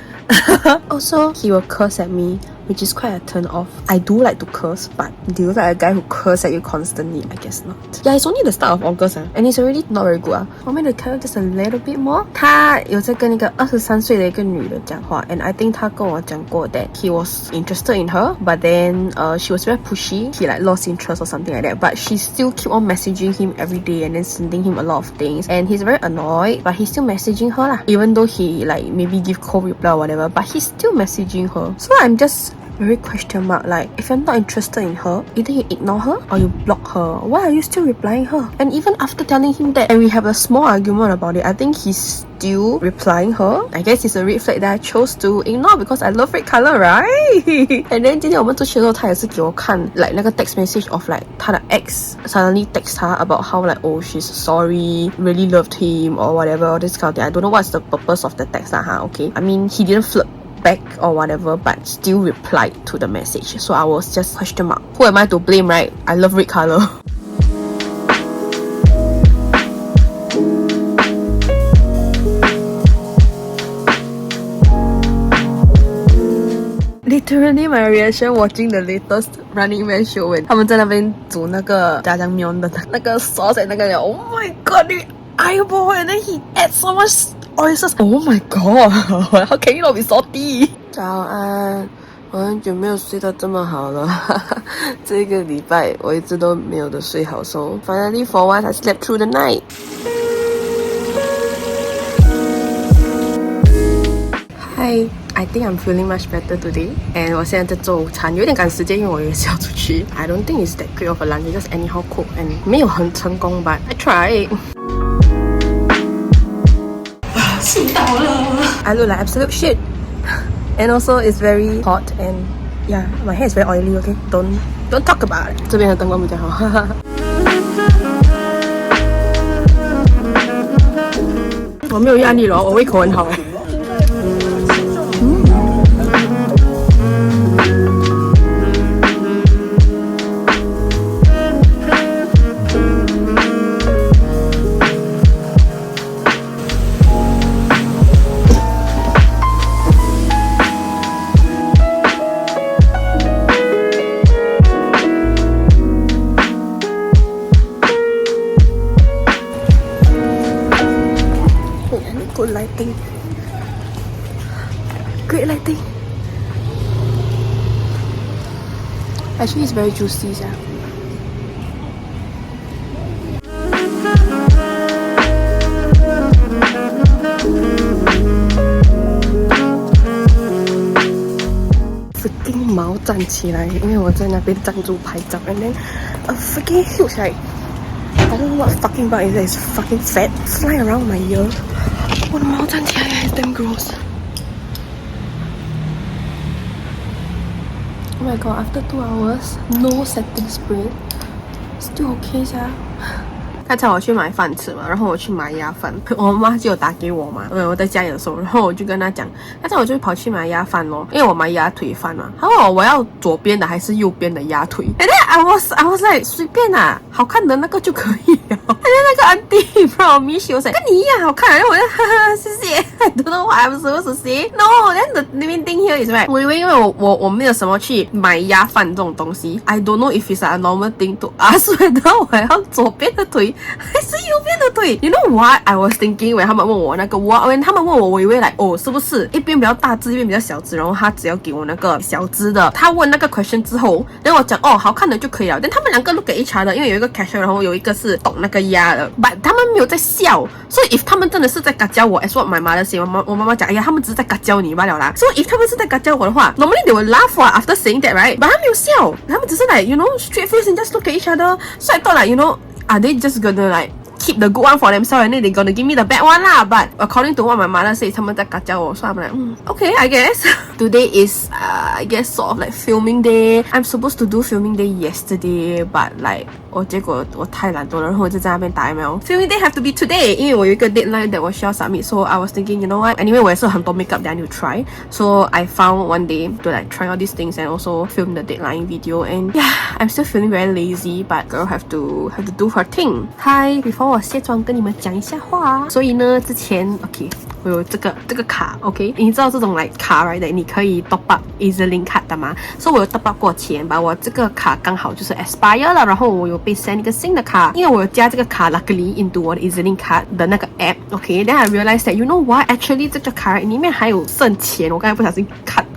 Also, he will curse at me, which is quite a turn off. I do like to curse, but do you like a guy who curse at you constantly? I guess not. Yeah, it's only the start of August and it's already not very good. Want me to tell you just a little bit more? 他有在跟一个23岁的一个女的讲话 and I think 他跟我讲过 that he was interested in her, but then she was very pushy. He like lost interest or something like that, but she still keep on messaging him every day and then sending him a lot of things and he's very annoyed, but he's still messaging her lah. Even though he like maybe give cold reply or whatever, but he's still messaging her. So I'm just very question mark, like if you're not interested in her, either you ignore her or you block her. Why are you still replying her? And even after telling him that and we have a small argument about it, I think he's still replying her. I guess it's a red flag that I chose to ignore because I love red color, right? And then 今天我们出去的时候他也是给我看 like 那个 text message of like 他的 ex suddenly text 他 about how like oh she's sorry, really loved him or whatever, all this kind of thing. I don't know what's the purpose of the text lah, okay? I mean he didn't flirt back or whatever but still replied to the message, so I was just question mark. Who am I to blame, right? I love red color. Literally my reaction watching the latest Running Man show when 他们在那边煮那个jajangmyeon的那个 sauce and 那个 oh my god, the eyeball and then he adds so much oysters. Oh my god, how can you not be salty? 早安，我很久没有睡到这么好了。这个礼拜我一直都没有的睡好 so finally for once I slept through the night. Hi, I think I'm feeling much better today. And 我现在在做午餐，有点赶时间，因为我也是要出去。I don't think it's that great of a lunch, just anyhow cook and 没有很成功 but I tried. 睡到了。I look like absolute shit. And also it's very hot and yeah, my hair is very oily, okay? Don't talk about it. 这边的灯光比较好。我没有压力了，我胃口很好。Good lighting. Great lighting. Actually, it's very juicy, yeah. Freaking 毛站起来，因为我在那边站住拍照 and then a freaking huge like I don't know what fucking bug is that, it's fucking fat flying around my ear. 我的毛站起来 it's damn gross. Oh my god, after 2 hours, no setting spray. Still okay, sia. 刚才我去买饭吃嘛，然后我去买鸭饭，我妈就有打给我嘛，因为我在家里的时候，然后我就跟她讲，刚才我就跑去买鸭饭咯，因为我买鸭腿饭嘛，她问我要左边的还是右边的鸭腿，and then I was like 随便啊，好看的那个就可以了，and 那个 auntie in front of me, she was like 跟你一样好看，然后我就哈哈谢谢 I don't know what I'm supposed to say. No, then the main thing here is right. 我以为因为我没有什么去买鸭饭这种东西 I don't know if it's a normal thing to ask whether 我要左边的腿还是右边的腿。You know what I was thinking when 他们问我那个when 他们问我以为like 是不是一边比较大只一边比较小只，然后他只要给我那个小只的。他问那个 question 之后，然后我讲好看的就可以了。但他们两个 look at each other， 因为有一个 cashier， 然后有一个是懂那个鸭的 ，but 他们没有在笑。所以 if 他们真的是在嘎教我 ，as what my mother say， 我妈妈讲，哎呀，他们只是在嘎教你罢了啦。So if 他们是在嘎教我的话 ，normally they will laugh after saying that right， but 他没有笑，他们只是 like you know straight face and just look at each other。So I thought like you know are they just gonna like keep the good one for themselves and then they're gonna give me the bad one lah. But according to what my mother says, 他们在嘎教我 so I'm like okay I guess. Today is I guess sort of like filming day. I'm supposed to do filming day yesterday, but like 结果我太懒惰了，然后我就在那边打 email. Filming day have to be today， 因为我有一个 deadline that 我需要 submit. So I was thinking, you know what? Anyway, 我也是很多 makeup that I need to try. So I found one day to like try all these things and also film the deadline video. And yeah, I'm still feeling very lazy, but girl have to do her thing. Hi, before 我卸妆跟你们讲一下话。所以呢，之前 OK。我有这个卡 ，OK， 你知道这种like 卡 right 的，你可以 top up EZ-Link 卡的吗？所以我有 top up 过钱吧，我这个卡刚好就是 expire 了，然后我有被 send 一个新的卡，因为我有加这个卡 luckily into 我的 EZ-Link 卡的那个 app，OK，then I realized that you know what actually 这个卡里面还有剩钱，我刚才不小心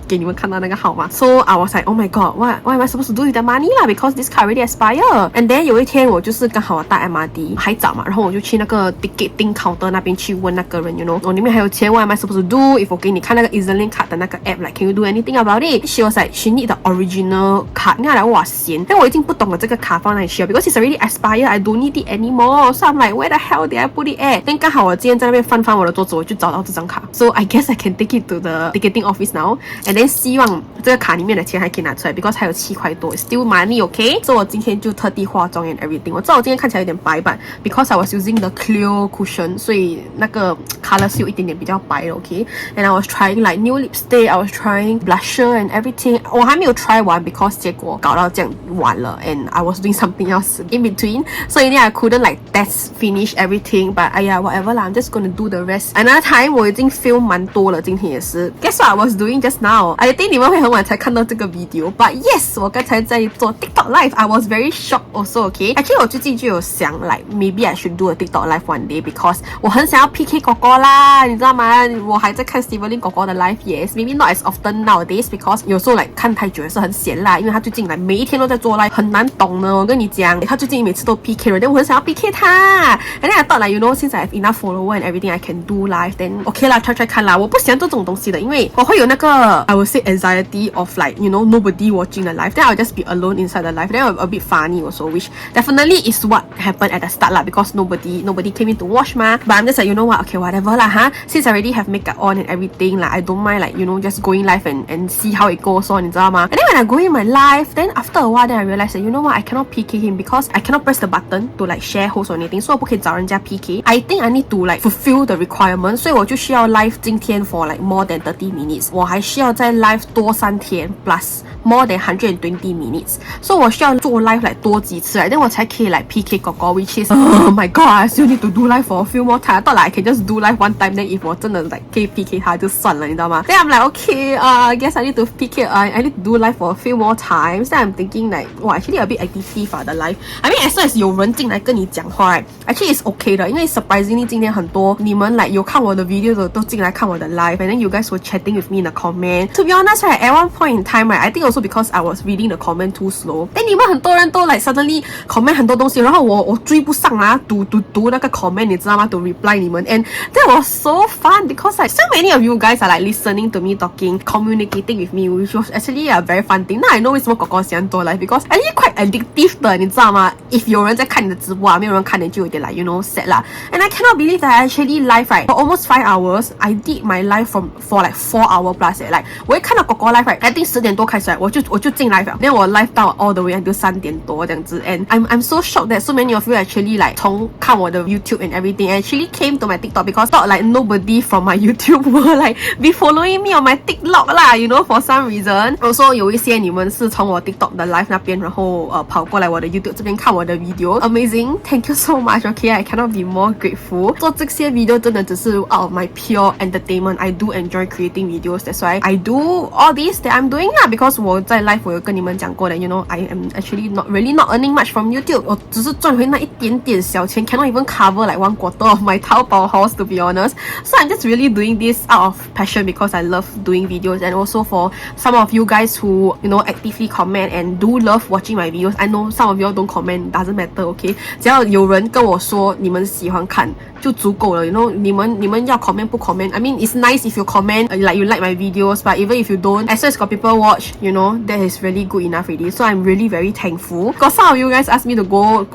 给你们看到那个号码 ，so I was like oh my god what am I supposed to do with the money 啦 because this card already expire and then 有一天我就是刚好我搭 MRT 还早嘛，然后我就去那个 ticketing counter 那边去问那个人 you know 我里面还有钱 what am I supposed to do if 我给你看那个 EZ-Link 卡的那个 app like can you do anything about it she was like she need the original 卡你看来哇闲但我已经不懂了这个卡放哪里去了 because it's already expired I don't need it anymore so I'm like where the hell did I put it at then 刚好我今天在那边翻我的桌子我就找到这张卡 so I guess I can take it to the ticketing office now and then 希望这个卡里面的钱还可以拿出来 because 还有7块多 still money okay so 我今天就特地化妆 and everything 我知道我今天看起来有点白板 because I was using the clear cushion 所以那个 color 是有一点点比较白的 okay and I was trying like new lipstick I was trying blusher and everything 我还没有 try 完 because 结果搞到这样晚了 and I was doing something else in between so in the end I couldn't like test finish everything but whatever lah I'm just gonna do the rest another time 我已经 film 蛮多了今天也是 guess what I was doing just now I think 你们会很晚才看到这个 video but yes 我刚才在做 TikTok live I was very shocked also okay actually 我最近就有想 like maybe I should do a TikTok live one day because 我很想要 PK 哥哥啦你知道吗我还在看 Steven 哥哥的 live yes maybe not as often nowadays because 有时候 like 看太久也是很闲啦因为他最近 like 每一天都在做 live 很难懂呢我跟你讲他最近每次都 PK 了但我很想要 PK 他 and then I thought like you know since I have enough follower and everything I can do live then okay 啦 try 看啦我不喜欢做这种东西的因为我会有那个 I would say anxiety of like you know nobody watching the live then I'll just be alone inside the live then I'll a bit funny also which definitely is what happened at the start lah because nobody came in to watch ma but I'm just like you know what okay whatever lah since I already have makeup on and everything like I don't mind like you know just going live and see how it goes on 你知道吗 and then when I go in my live then after a while then I realized that you know what I cannot PK him because I cannot press the button to like share host or anything so 我不可以找人家 PK I think I need to like fulfill the requirement 所以我就需要 live 今天 for like more than 30 minutes 我还需要在 live 多3天 plus more than 120 minutes so 我需要做 live like 多几次 right then 我才可以 like PK 哥哥 which is oh my god I still need to do live for a few more time I thought like I can just do live one time then if 我真的 like 可以 PK 他就算了你知道吗 then I'm like okay I guess I need to PK I need to do live for a few more times then I'm thinking like wow actually a bit addictive the live I mean as long as 有人进来跟你讲话 right actually it's okay 的因为 surprisingly 今天很多你们 like 有看我的 video 的都进来看我的 live and then you guys were chatting with me in the comment to be honest right at one point in time right I think also because I was reading the comment too slow then 你们很多人都 like suddenly comment 很多东西然后我追不上啦读那个 comment 你知道吗 to reply 你们 and that was so fun because like so many of you guys are like listening to me talking communicating with me which was actually a very fun thing now I know 为什么哥哥喜欢做 live because actually quite addictive 的你知道吗 if 有人在看你的直播没有人看你就有点 like you know sad 啦 and I cannot believe that I actually live right for almost 5 hours I did my live for like 4 hours plus like 我一看到狗狗 live right， I think 10点多开始，我就进 live 了，然后我 live 到 all the way until 3点多这样子 ，and I'm so shocked that so many of you actually like 从看我的 YouTube and everything actually came to my TikTok because thought like nobody from my YouTube will like be following me on my TikTok 啦 ，you know for some reason。also 有一些你们是从我 TikTok 的 live 那边，然后跑过来我的 YouTube 这边看我的 video，amazing，thank you so much。Okay，I cannot be more grateful。做这些 video 真的只是 out of my pure entertainment。I do enjoy creating videos，that's why I do all this that I'm doing 啦。Because 我在 live 我有跟你们讲过的 ，you know，I am actually not earning much from YouTube。我只是赚回那一点点小钱 ，cannot even cover like 1/4 of my Taobao house to be honest。So I'm just really doing this out of passion because I love doing videos and also for some of you guys who you know actively comment and do love watching my videos. I know some of you all don't comment, doesn't matter, okay? 只要有人跟我说你们喜欢看就足够了 ，you know 你们要 comment 不 comment? I mean it's nice if you comment like you like my videos, but even if you don't, as long as got people watch, you know that is really good enough already. So I'm really very thankful. Because some of you guys asked me to go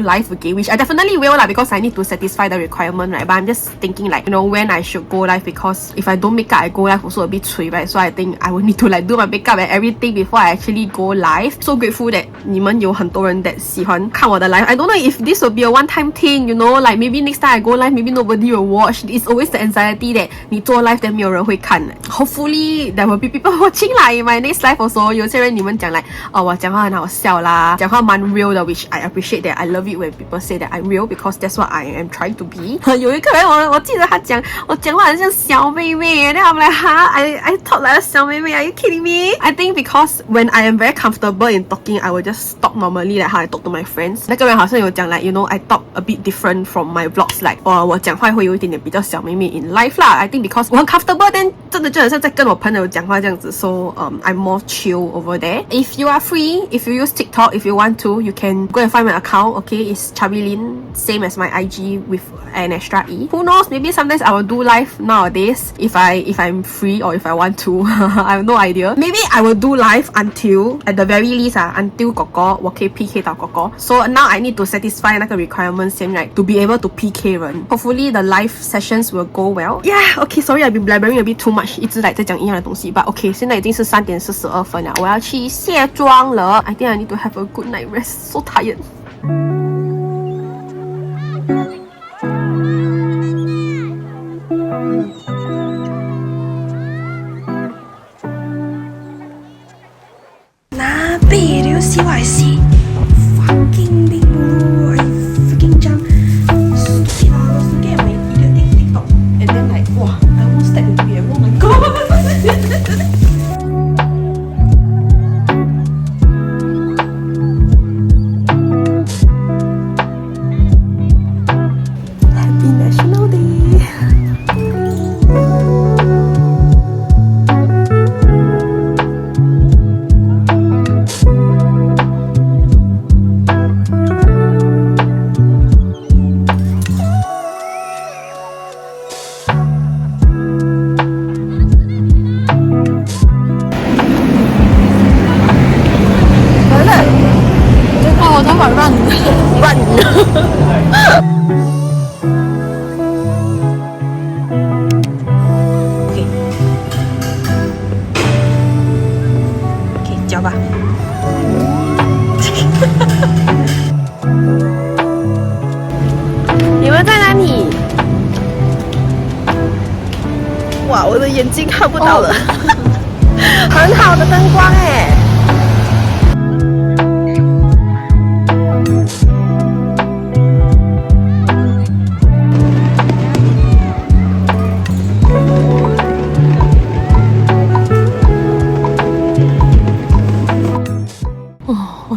live again, which I definitely will lah because I need to satisfy the requirement, right? But I'm just thinking like you know when I should go live because if I don't make up, I go live also a bit cui, right? So I think I will need to like do my makeup and everything before I actually go live. So grateful that 你们有很多人 that 喜欢看我的 live. I don't know if this will be a one-time thing, you know, like maybe next time I go live, maybe nobody will watch. It's always the anxiety that 你做 live 但没有人会看。Hopefully there will be people watching 啦 in my next live also. 有些人你们讲like我讲话很好笑啦，讲话蛮 real 的 which I appreciate that. I love it when people say that I'm real because that's what I am trying to be. 有一个人我记得他讲我讲话很像小妹妹 then I'm like I talk like a 小妹妹 are you kidding me? I think because when I am very comfortable in talking I will just talk normally like how I talk to my friends. 那个人好像有讲like you know I talk a bit different from my vlogs like 我讲话会有一点点比较小妹妹 in life 啦 I think because 我很 comfortable then 真的就很像在跟我朋友讲话这样子 so I'm more chill over there. If you are free, if you use TikTok, if you want to, you can go and find my account, okay? It's Charlene, same as my IG with an extra E. Who knows, maybe sometimes I will do live nowadays if I'm free or if I want to. I have no idea. Maybe I will do live until at the very least until 哥哥我可以 PK 到哥哥 So now I need to satisfy 那个 requirement 先 right to be able to PK 人 Hopefully the live sessions will go well. Yeah, okay, sorry I've been blabbering a bit too much 一直在讲一样的东西 But okay 现在已经是3点42分了我要去卸妆了 I think I need to have a good night rest So tired Nabi, do you see what I see? Fucking big bro, I freaking jump. Stupid lah, I was looking at my editing TikTok and then like, wow, I almost stepped into it. Oh my god. Happy National Day. OK， 交吧。你们在哪里？哇，我的眼睛看不到了，很好的灯光哎。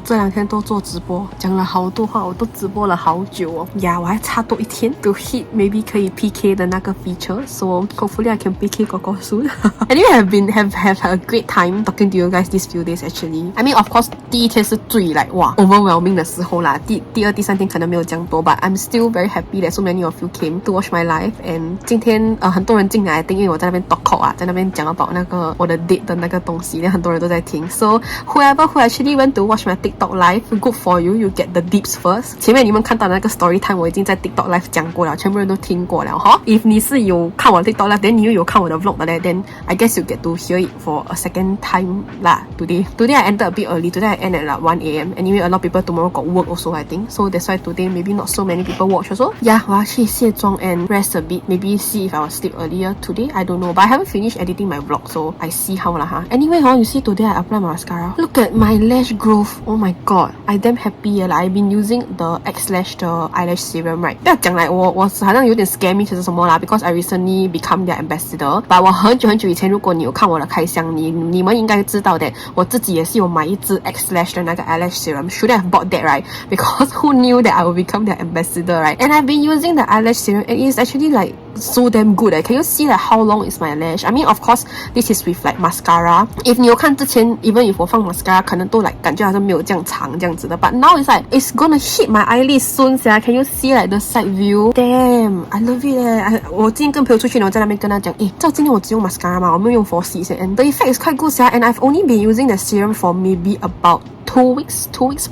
这2天都做直播，讲了好多话，我都直播了好久哦。呀，我还差多1天 to hit maybe 可以 PK 的那个 feature， so hopefully I can PK 哥哥 soon. Anyway, have a great time talking to you guys these few days actually. I mean, of course, 第1天是最 like 哇 overwhelming 的时候啦。第2、第3天可能没有这样多，but I'm still very happy that so many of you came to watch my live. And 今天很多人进来，因为我在那边 talk 啊，在那边讲 about 那个我的 date 的那个东西，很多人都在听。So whoever who actually went to watch my TikTok TikTok live, good for you. You get the dips first. 前面你们看到的那个 story time 我已经在 TikTok live 讲过了，全部人都听过了哈。If 你是有看我的 TikTok live, then 你又有看我的 vlog 的嘞 then I guess you get to hear it for a second time lah today. Today I ended a bit early. Today I end at like 1 AM. Anyway, a lot of people tomorrow got work also I think. So that's why today maybe not so many people watch also. Yeah, 我要去卸妆 and rest a bit. Maybe see if I will sleep earlier today. I don't know. But I haven't finished editing my vlog, so I see how lah ha. Anyway, you see today I apply my mascara. Look at my lash growth. Oh my god, I damn happy. Like I've been using the X-Lash 的 eyelash serum, right? 不要讲like我好像有点 scammy 还是什么啦 because I recently become their ambassador. But 我很久以前，如果你有看我的开箱，你们应该知道的，我自己也是有买一支 X-Lash 的那个 eyelash serum. Should I have bought that, right? Because who knew that I will become their ambassador, right? And I've been using the eyelash serum. It is actually like so damn good. Can you see like how long is my lash? I mean, of course, this is with like mascara. If 你有看之前 even if 我放 mascara 可能都 like 感觉好像没有这样长这样子的 but now it's like it's gonna hit my eyelids soon sia. Can you see like the side view? Damn, I love it eh. 我今天跟朋友出去呢，我在那边跟他讲，知道今天我只用 mascara 嘛，我没有用 4C and the effect is quite good sia. And I've only been using the serum for maybe about 2 weeks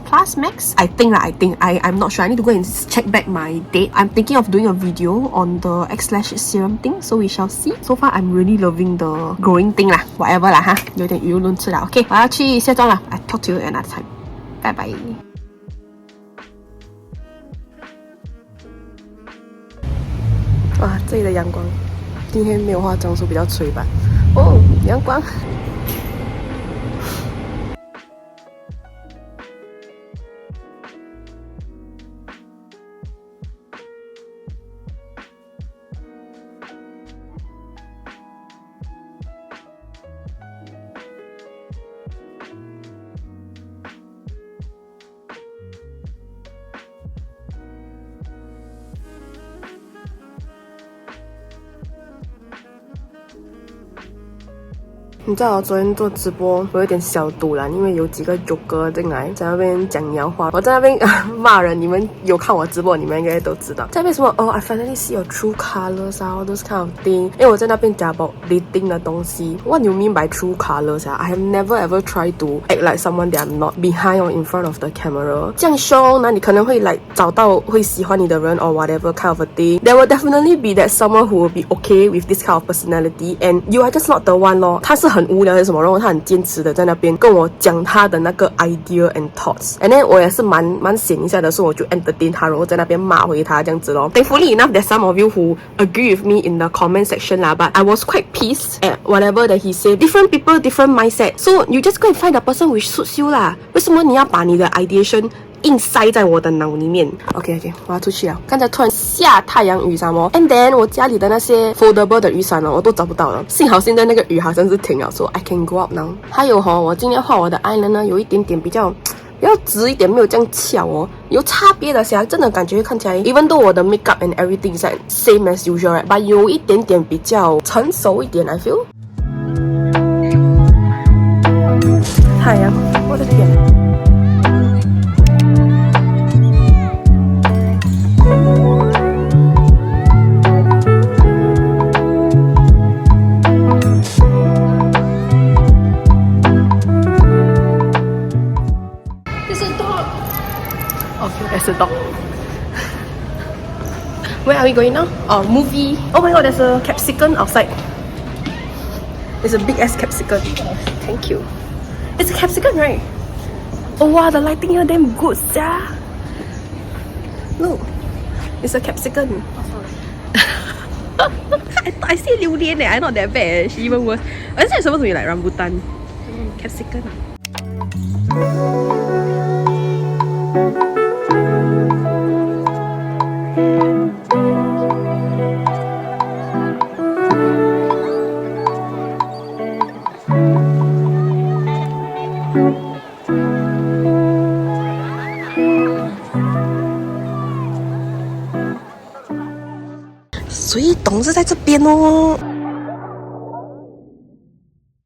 plus max. I think I'm not sure. I need to go and check back my date. I'm thinking of doing a video on the X-Lash serum thing, so we shall see. So far, I'm really loving the growing thing lah. Whatever lah ha. 有点语无伦次啦。Okay, 我要去卸妆了。I talk to you another time. Bye bye. 哇，这里的阳光，今天没有化妆，所以比较垂吧。哦，阳光。你知道我昨天做直播，我有点小赌啦，因为有几个 joker 进来在那边讲妖话，我在那边骂人。你们有看我直播，你们应该都知道。在那边什么I finally see your true colors all those kind of thing。因为我在那边讲 about dating 的东西。What do you mean by true colors 啊 ？I have never ever tried to act like someone that I'm not behind or in front of the camera。这样 show 那你可能会 like 找到会喜欢你的人 or whatever kind of a thing。There will definitely be that someone who will be okay with this kind of personality and you are just not the one 咯。他是很无聊还是什么，然后他很坚持的在那边跟我讲他的那个 idea and thoughts and then 我也是蛮闲一下的，所以我就 entertain 他，然后在那边骂回他这样子咯。Thankfully enough there's some of you who agree with me in the comment section lah, but I was quite pissed at whatever that he said. Different people different mindset, so you just go and find the person which suits you 啦。为什么你要把你的 ideation硬塞在我的脑里面。OK， 我要出去了。刚才突然下太阳雨伞哦 ，and then 我家里的那些 foldable 的雨伞哦，我都找不到了。幸好现在那个雨好像是停了，所以 I can go out now。还有我今天画我的 eyeliner 呢，有一点点比较直一点，没有这样翘哦，有差别的噻，真的感觉看起来 ，even though 我的 makeup and everything is like same as usual， but 有一点点比较成熟一点 ，I feel。太阳，我的天！There's a dog. Where are we going now? Oh, movie. Oh my god, there's a capsicum outside. There's a big ass capsicum. Thank you. It's a capsicum, right? Oh wow, the lighting here damn good, sia. Look, it's a capsicum. I see 榴莲 eh. I not that bad. She even worse. I think it's supposed to be like rambutan. Capsicum. 水桶是在这边哦。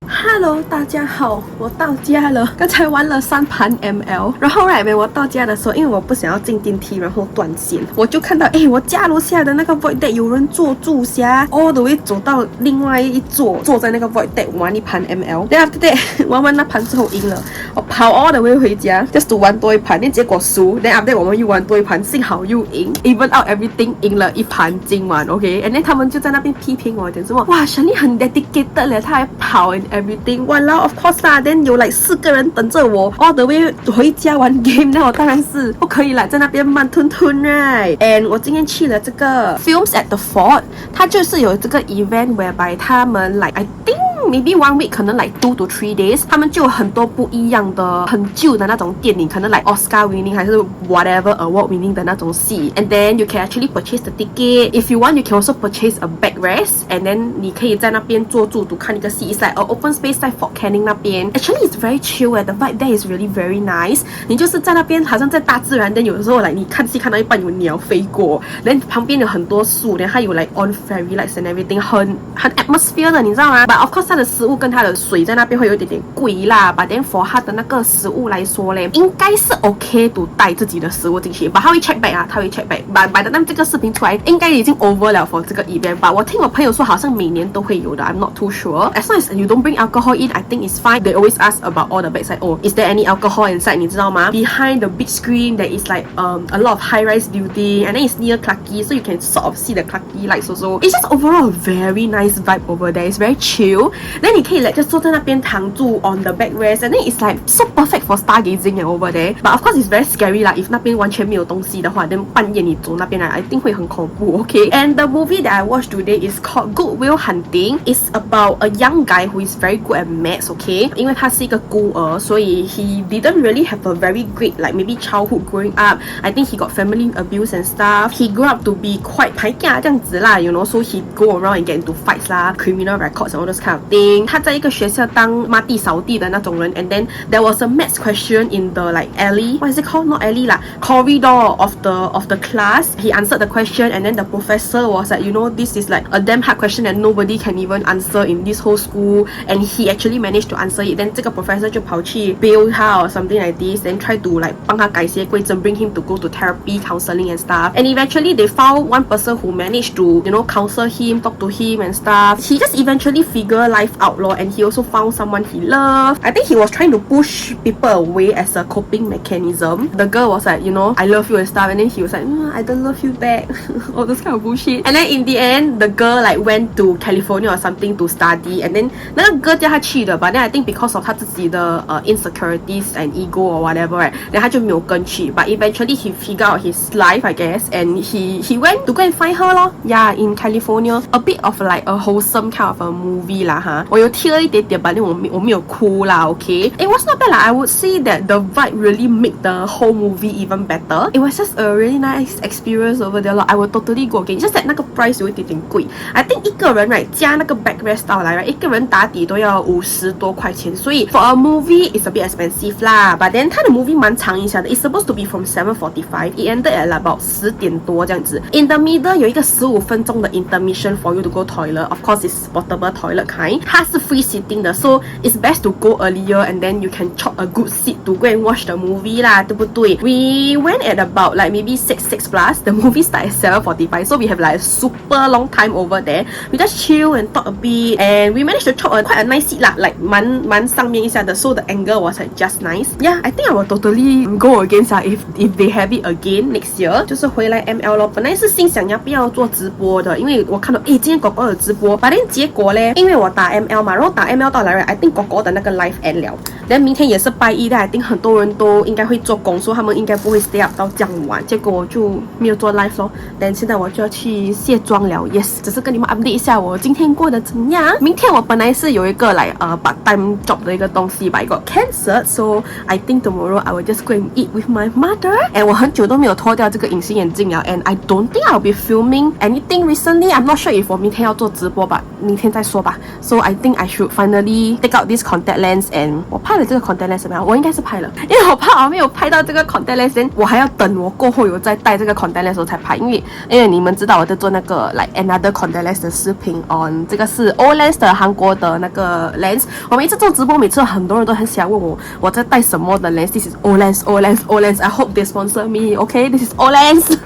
Hello，大家好，我到家了。刚才玩了3盘 ML， 然后我到家的时候，因为我不想要进电梯，然后断线，我就看到我家楼下的那个 void deck 有人坐住下 all the way 走到另外一座，坐在那个 void deck 玩一盘 ML。then after that 玩完那盘之后赢了，我跑 all the way 回家 just to 玩多一盘，结果输。then after that 我们又玩多一盘，幸好又赢 ，even out everything 赢了一盘今晚 ，OK。and then 他们就在那边批评我，讲什么哇，Charlene很 dedicated 咧，他还跑 and everything。哇，of course 啦 ，then 有4个人等着我 all the way 回家玩 game， 那我当然是不可以在那边慢吞吞 right。and 我今天去了这个 Films at the Fort， 它就是有这个 event whereby 他们I think。maybe 1 week 可能2 to 3 days， 他们就有很多不一样的很旧的那种电影，可能Oscar winning 还是 whatever award winning 的那种戏。And then you can actually purchase the ticket. If you want, you can also purchase a backrest. And then 你可以在那边坐住读看一个戏， it's open space 在 Fort Canning 那边。Actually it's very chill the vibe there is really very nice。你就是在那边好像在大自然， then 有的时候你看戏看到一半有鸟飞过， then 旁边有很多树， then 它有on fairy lights and everything， 很 atmosphere 的，你知道吗？ But of course它的食物跟它的水在那边会有点贵啦， but then for 它的那个食物来说嘞，应该是 OK to 带自己的食物进去， but 它会 check back 啊，它会 check back。 but by the time 这个视频出来，应该已经 over 了 for 这个 event， but 我听我朋友说好像每年都会有的， I'm not too sure。 As long as you don't bring alcohol in, I think it's fine. They always ask about all the bags oh, is there any alcohol inside? 你知道吗？ Behind the big screen there is a lot of high-rise building, and then it's near Clarke Quay, so you can sort of see the Clarke Quay lights also. It's just overall a very nice vibe over there. It's very chill. Then 你可以就坐在那边躺住 on the backrest, and then it's so perfect for stargazing over there. But of course it's very scary if 那边完全没有东西的话， then 半夜你走那边I think 会很恐怖 okay. And the movie that I watched today is called Good Will Hunting. It's about a young guy who is very good at maths, okay. 因为他是一个孤儿，所以 he didn't really have a very great maybe childhood growing up. I think he got family abuse and stuff. He grew up to be quite 排架这样子啦 you know, so he go around and get into fights 啦 criminal records and all those kind of thing. 他在一个学校当抹地扫地的那种人 and then there was a maths question in the alley, what is it called? Not alley lah, corridor of the class. He answered the question and then the professor was you know, this is a damn hard question that nobody can even answer in this whole school, and he actually managed to answer it. Then 这个 professor 就跑去 bail 他 or something like this, then try to 帮他改邪归正 bring him to go to therapy, counseling and stuff. And eventually they found one person who managed to, you know, counsel him, talk to him and stuff. He just eventually figure life out and he also found someone he loved. I think he was trying to push people away as a coping mechanism. The girl was you know, I love you and stuff, and then he was I don't love you back. All those kind of bullshit. And then in the end the girl went to California or something to study, and then 那个girl 叫他去的 but then I think because of 他自己的insecurities and ego or whatever, right, then 他就没有跟去 but eventually he figured out his life, I guess, and he went to go and find her yeah, in California. A bit of a wholesome kind of a movie lah ha. 我有贴了一点点 but then 我没有哭啦 okay. It was not bad lah. I would say that the vibe really made the whole movie even better. It was just a really nice experience over there I would totally go again. Just that 那个 price 有一点点贵 I think 一个人 right 加那个 backrest 到来 right 一个人打底都要50多块钱，所以 for a movie it's a bit expensive 啦 but then 它的 movie 蛮长一下的 It's supposed to be from 7:45 It ended at about 10点多这样子 In the middle 有一个15分钟的 intermission for you to go toilet. Of course it's portable toilet kind. 它是 free sitting 的 so it's best to go earlier and then you can chop a good seat to go and watch the movie 啦，对不对？ We went at about maybe 6 plus. The movie started at 7:45 so we have a super long time over there. We just chill and talk a bit and we managed to chop quite a nice seat 啦 蛮上面一下的 so the angle was just nice. Yeah, I think I will totally go again if they have it again next year. 就是回来 ML 咯，本来是心想要不要做直播的，因为我看到今天狗狗有直播 but then 结果咧，因为我打 ML 嘛，然后打 ML 到来 I think 狗狗的那个 live end 了 then 明天也是拜一 I think 很多人都应该会做工，所以他们应该不会 stay up 到这样晚，结果我就没有做 live 咯 then 现在我就要去卸妆了 yes 只是跟你们 update 一下我今天过得怎样。明天我本来是有一个part time job 的一个东西 but I got cancelled, so I think tomorrow I will just go and eat with my mother. And 我很久都没有脱掉这个隐形眼镜了 and I don't think I'll be filming anything recently. I'm not sure if 我明天要做直播吧，明天再说吧。So I think I should finally take out this contact lens and 我拍了这个 contact lens 怎么样？我应该是拍了，因为我怕我没有拍到这个 contact lens， 我还要等我过后有再戴这个 contact lens 的时候才拍，因为你们知道我在做那个 like another contact lens 的视频 on 这个是 O lens 的韩国的那个 lens。我们一直做直播，每次很多人都很想问我在戴什么的 lens。This is O lens, O lens, O lens. I hope they sponsor me. Okay, this is O lens.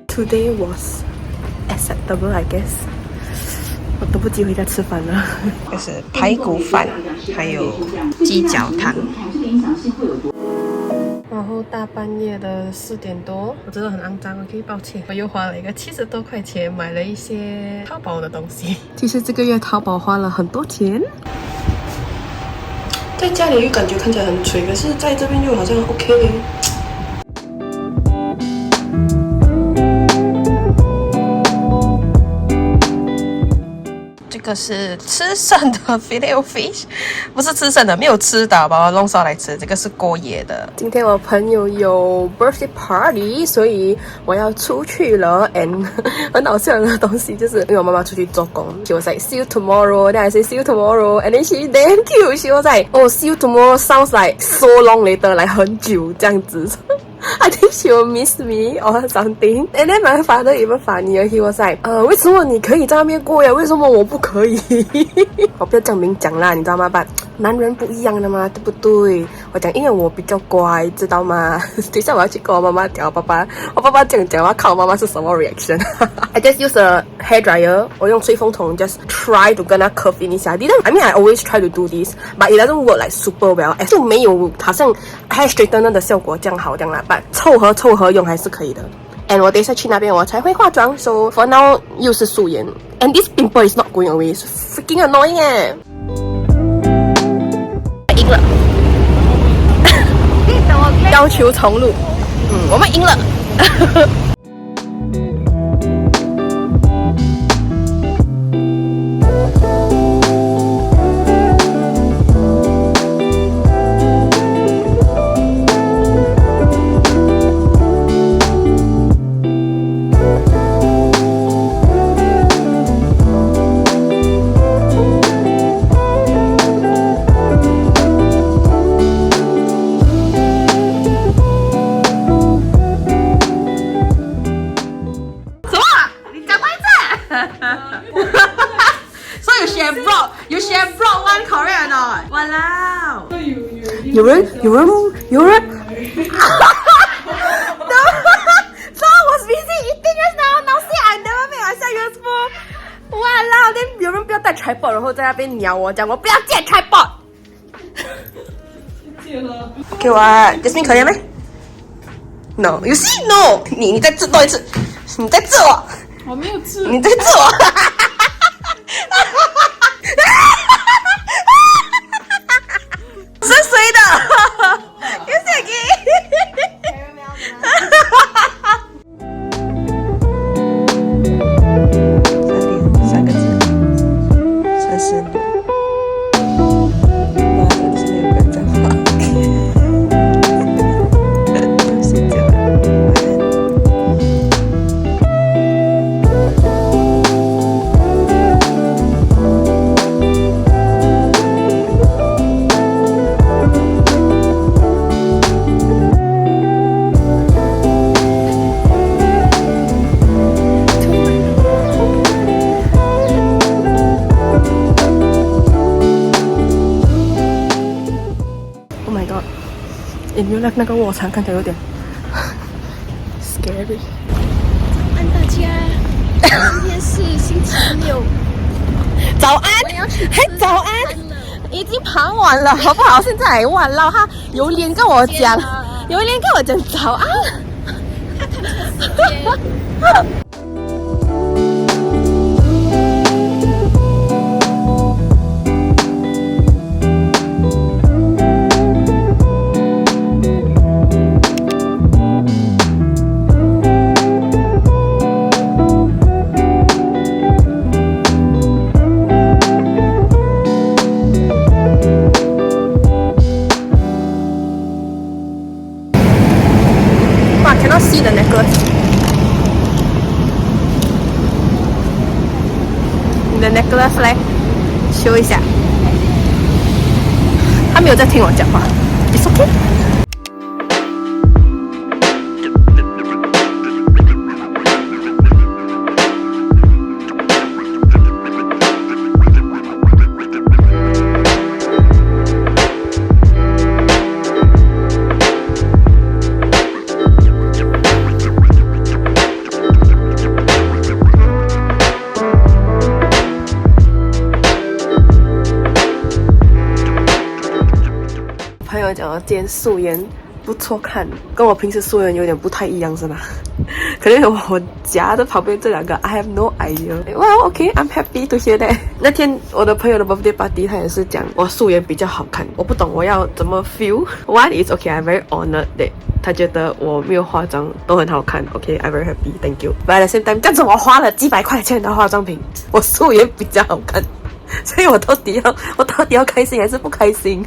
Today was acceptable, I guess. 我等不及回家吃饭了。这是排骨饭，还有鸡脚汤。然后大半夜的4点多，我真的很肮脏 ，OK， 抱歉。我又花了一个70多块钱买了一些淘宝的东西。其实这个月淘宝花了很多钱。在家里又感觉看起来很垂，可是在这边又好像 OK 嘞。这个是吃剩的 filet fish， 不是吃剩的，没有吃的，把它弄烧来吃。这个是过夜的。今天我朋友有 birthday party， 所以我要出去了。And 很好笑的东西就是，因为我妈妈出去做工 ，she was like see you tomorrow， then I say see you tomorrow，and then she damn cute，she was like oh see you tomorrow sounds like so long later， 来很久这样子。I think she will miss me or something. And then my father even funnier. He was like, 为什么你可以在那边过呀？为什么我不可以？我不要这样明讲啦，你知道吗？但男人不一样的嘛，对不对？我讲，因为我比较乖，知道吗？等一下我要去跟我妈妈讲，我爸爸这样讲，我要看我妈妈是什么 reaction。I just use a hair dryer. 我用吹风筒 just try to 跟它 curve in 一下。I mean I always try to do this, but it doesn't work like super well. 就没有好像 hair straightener 的效果这样好这样啦。But 凑合用还是可以的。And 我等一下去那边我才会化妆 ，so for now 又是素颜。And this pimple is not going away. It's freaking annoying 哎。赢了，要求重录。我们赢了。You should have brought one Korean or not? Walao! 有人 No! So I was busy eating just now. Now say I never make myself useful. Walao! Then 有人不要带 tripod， 然后在那边鸟我，讲我不要借 tripod。给我Jasmine 可怜没 ？No, you see no. 你再治多一次，你再治我。我没有治。你再治我。是谁的？又是给。3个字，30秒。妈的，今天有个人在发。睡觉了，晚安。因为那个卧蚕看起来有点 scary。早安大家，今天是星期6。早安，嘿，早安，已经傍晚了，好不好？现在还晚了，他有脸跟我讲早安。看这个时间。修一下。他没有在听我讲话 ，It's okay。朋友讲今天素颜不错看，跟我平时素颜有点不太一样是吗？可能我夹的旁边这两个 I have no idea. Well, okay, I'm happy to hear that. 那天我的朋友的 birthday party 他也是讲我素颜比较好看，我不懂我要怎么 feel. One is okay, I'm very honored that 他觉得我没有化妆都很好看 Okay, I'm very happy, thank you. But at the same time 这样子我花了几百块钱的化妆品，我素颜比较好看，所以我到底要开心还是不开心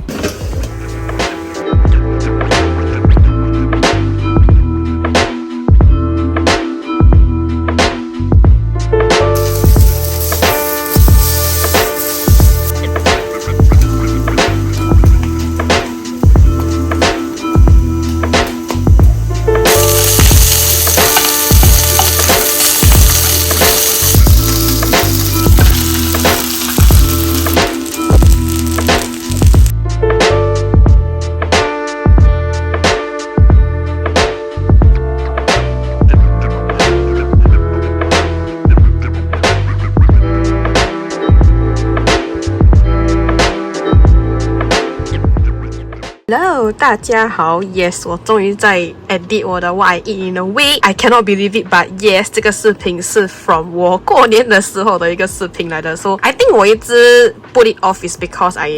？Hello， 大家好 ，Yes， 我终于在 edit 我的 What I Eat in a Week。I cannot believe it，but yes， 这个视频是 from 我过年的时候的一个视频来的。So I think 我一直 put it off is because I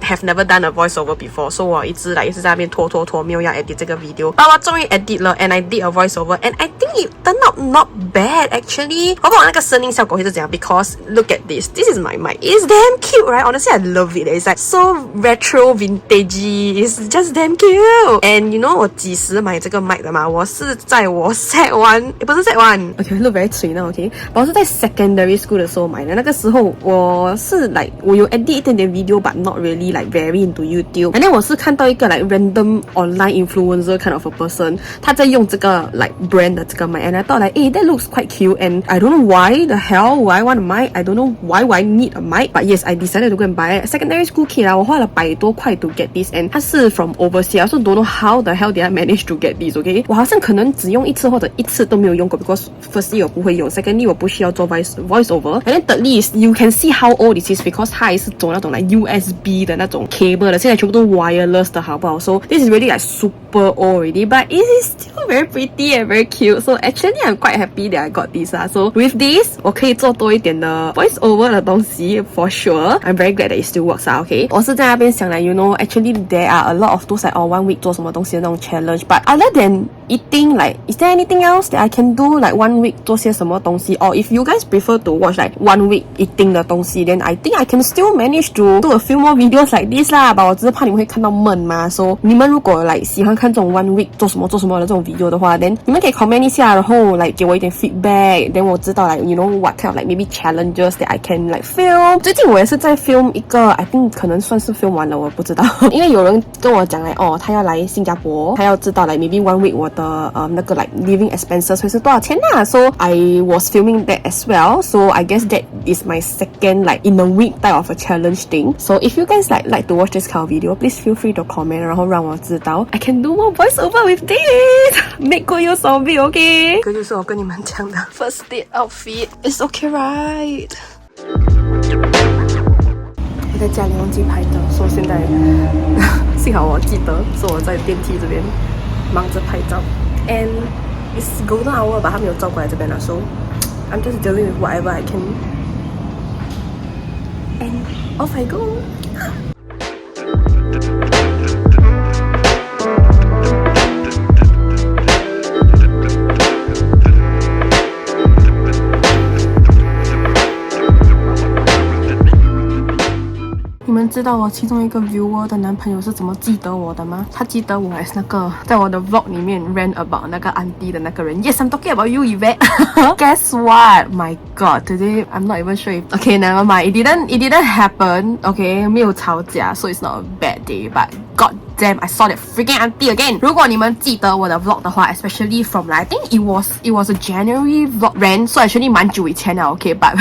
have never done a voiceover before，so 我一直在那边拖，没有要 edit 这个 video。但我终于 edit 了 ，and I did a voiceover，and I think it turned out not bad actually。我不懂那个声音效果会是怎样 ，because look at this is my mic. It's damn cute, right? Honestly, I love it. It's like so retro, vintagey. It's just damn cute. And you know 我几时买这个 mic 的吗？我是在我 set one， 不是 set one。Okay, look very 水呢 ，OK。我是在 secondary school 的时候买的。那个时候我是 like 我有 edit 一点点 video，but not really like very into YouTube。然后我是看到一个 like random online influencer kind of a person， 他在用这个 like brand 的这个 mic，and I thought like, hey, that looks quite cute，and I don't know why the hell would I want a mic. I don't know why would I need a mic. But yes, I decided to go and buy it. Secondary school kid 啊，我花了100多块 to get this，and 它是 from overseas. I also don't know how the hell did I manage to get this. Okay， 我好像可能只用一次或者一次都没有用过 ，because firstly 我不会用 ，secondly 我不需要做 voiceover，and then thirdly is you can see how old it is because 它还是走那种 like USB 的那种 cable 的，现在全部都 wireless 的好不好 ？So this is really like super old already, but it is still very pretty and very cute. So actually I'm quite happy that I got this 啊。So with this 我可以做多一点的 voiceover 的东西 for sure. I'm very glad that it still works 啊。Okay， 我是在那边想来 ，you know actually there are a lot of those like one week 做什么东西的那种 challenge. But other than eating, like is there anything else that I can do like one week 做些什么东西 ？Or if you guys prefer to watch like one week eating 的东西 ，then I think I can still manage to do a few more videos like this 啦。but 我只是怕你们会看到闷嘛。So 你们如果 like 喜欢看这种 one week 做什么的这种 video 的话 ，then 你们可以 comment 一下，然后 like 给我一点 feedback。then 我知道 like you know what kind of like maybe challenges that I can like film。最近我也是在 film 一个 I think 可能算是 film 完了，我不知道。因为有人跟我讲来哦，他要来新加坡，他要知道like maybe one week 我的那个 like living expenses 会是多少钱啦。So I was filming that as well. So I guess that is my second like in a week type of a challenge thing. So if you guys like to watch this kind of video, please feel free to comment， 然后让我知道 I can do more voiceover with this. Make good use of it, okay？ 这个就是我跟你们讲的 first date outfit. It's okay, right？ 我在家里忘记拍照，所以现在幸好我记得是我在电梯这边忙着拍照 ，and it's golden hour， 把他没有照过来这边了 ，so I'm just dealing with whatever I can, and off I go. 你你们知道我其中一个 viewer 的男朋友是怎么记得我的吗？他记得我还是那个在我的 vlog 里面 rant about 那个 auntie 的那个人。Yes, I'm talking about you, Yvette. Guess what? My God, today I'm not even sure. Okay, never mind. It didn't happen. Okay, 没有吵架 so it's not a bad day. But God damn, I saw that freaking auntie again. 如果你们记得我的 vlog 的话 especially from like I think it was a January vlog rant, so actually 蛮久以前了 okay, but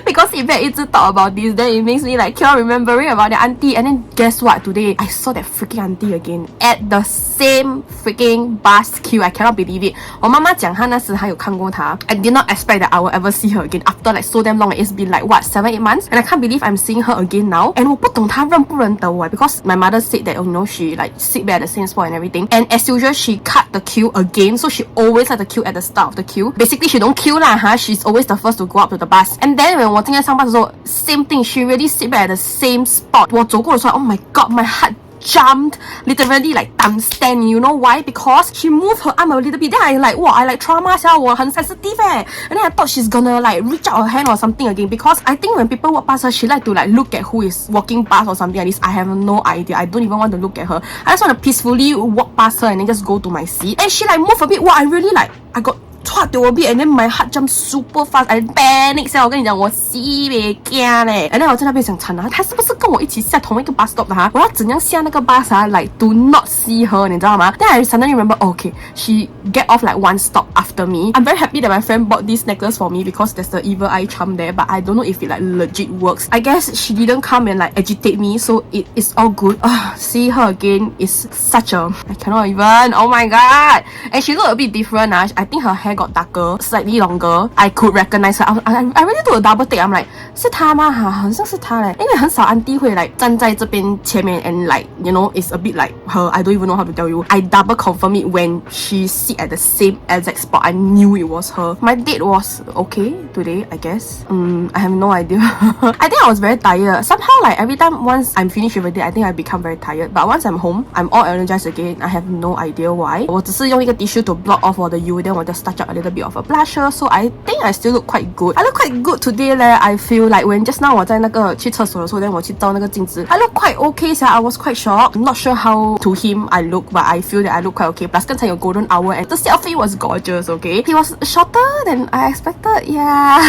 because Yvette 一直 talk about this, then it makes me like keep on remembering about the auntie. And then guess what? Today I saw that freaking auntie again at the same freaking bus queue. I cannot believe it. 我妈妈讲她那时还有看过她。I did not expect that I will ever see her again after like so damn long. It's been like what 7-8 months, and I can't believe I'm seeing her again now. And 我不懂她认不认得我 because my mother said that she like sit back at the same spot and everything. And as usual, she cut the queue again, so she always had the queue at the start of the queue. Basically, she don't queue lah, she's always the first to go up to the bus. And then when 我今天上班的时候 same thing, she really sit back at the same spot. 我走过的时候 oh my god, my heart jumped literally like times 10. You know why? Because she moved her arm a little bit. Then I like wow, I like trauma 下我很 sensitive And then I thought she's gonna like reach out her hand or something again, because I think when people walk past her, she like to like look at who is walking past or something like this. I have no idea. I don't even want to look at her. I just want to peacefully walk past her and then just go to my seat. And she like move a bit. Wow, I really like I got twat to a bit, and then my heart jumped super fast. I panic 下，我跟你讲，我死别惊嘞。And then 我在那边想惨啊，他是不是跟我一起下同一个 bus stop 的哈？我要怎样下那个 bus 啊 ？Like do not see her， 你知道吗？ Then I suddenly remember, okay, she get off like one stop after me. I'm very happy that my friend bought this necklace for me because there's the evil eye charm there, but I don't know if it like legit works. I guess she didn't come and like agitate me, so it is all good. See her again is such a I cannot even. Oh my god! And she looked a bit different. I think her hair got darker, slightly longer. I could recognize her. I really do a double take. I'm like, 是她吗？好像是她嘞。因为很少 auntie 会 like 站在这边前面 and like you know it's a bit like her. I don't even know how to tell you. I double confirm it when she sit at the same exact spot. I knew it was her. My date was okay today, I guess. I have no idea. I think I was very tired. Somehow like every time once I'm finished with a date, I think I become very tired. But once I'm home, I'm all energized again. I have no idea why. 我只是用一个 tissue to block off 我的 U, then 我 just touch up a little bit of a blusher, so I think I still look quite good. I look quite good today leh. I feel like when just now 我在那个去厕所的时候 then 我去照那个镜子 I look quite okay I was quite shocked. I'm not sure how to him I look, but I feel that I look quite okay. Plus 刚才有 golden hour and the selfie was gorgeous, okay? He was shorter than I expected, yeah.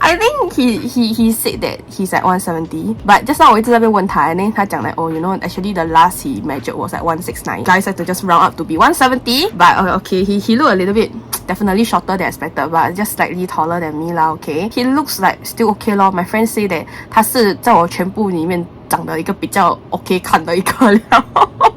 I think he said that he's at 170, but just now 我一直在那边问他 and then 他讲 like oh you know actually the last he measured was at 169. Guys had to just round up to be 170, but okay, he looked a little bit definitely shorter than expected, but just slightly taller than me lah, okay? He looks like still okay lor. My friend say that 他是在我全部里面长得一个比较 OK 看的一个了。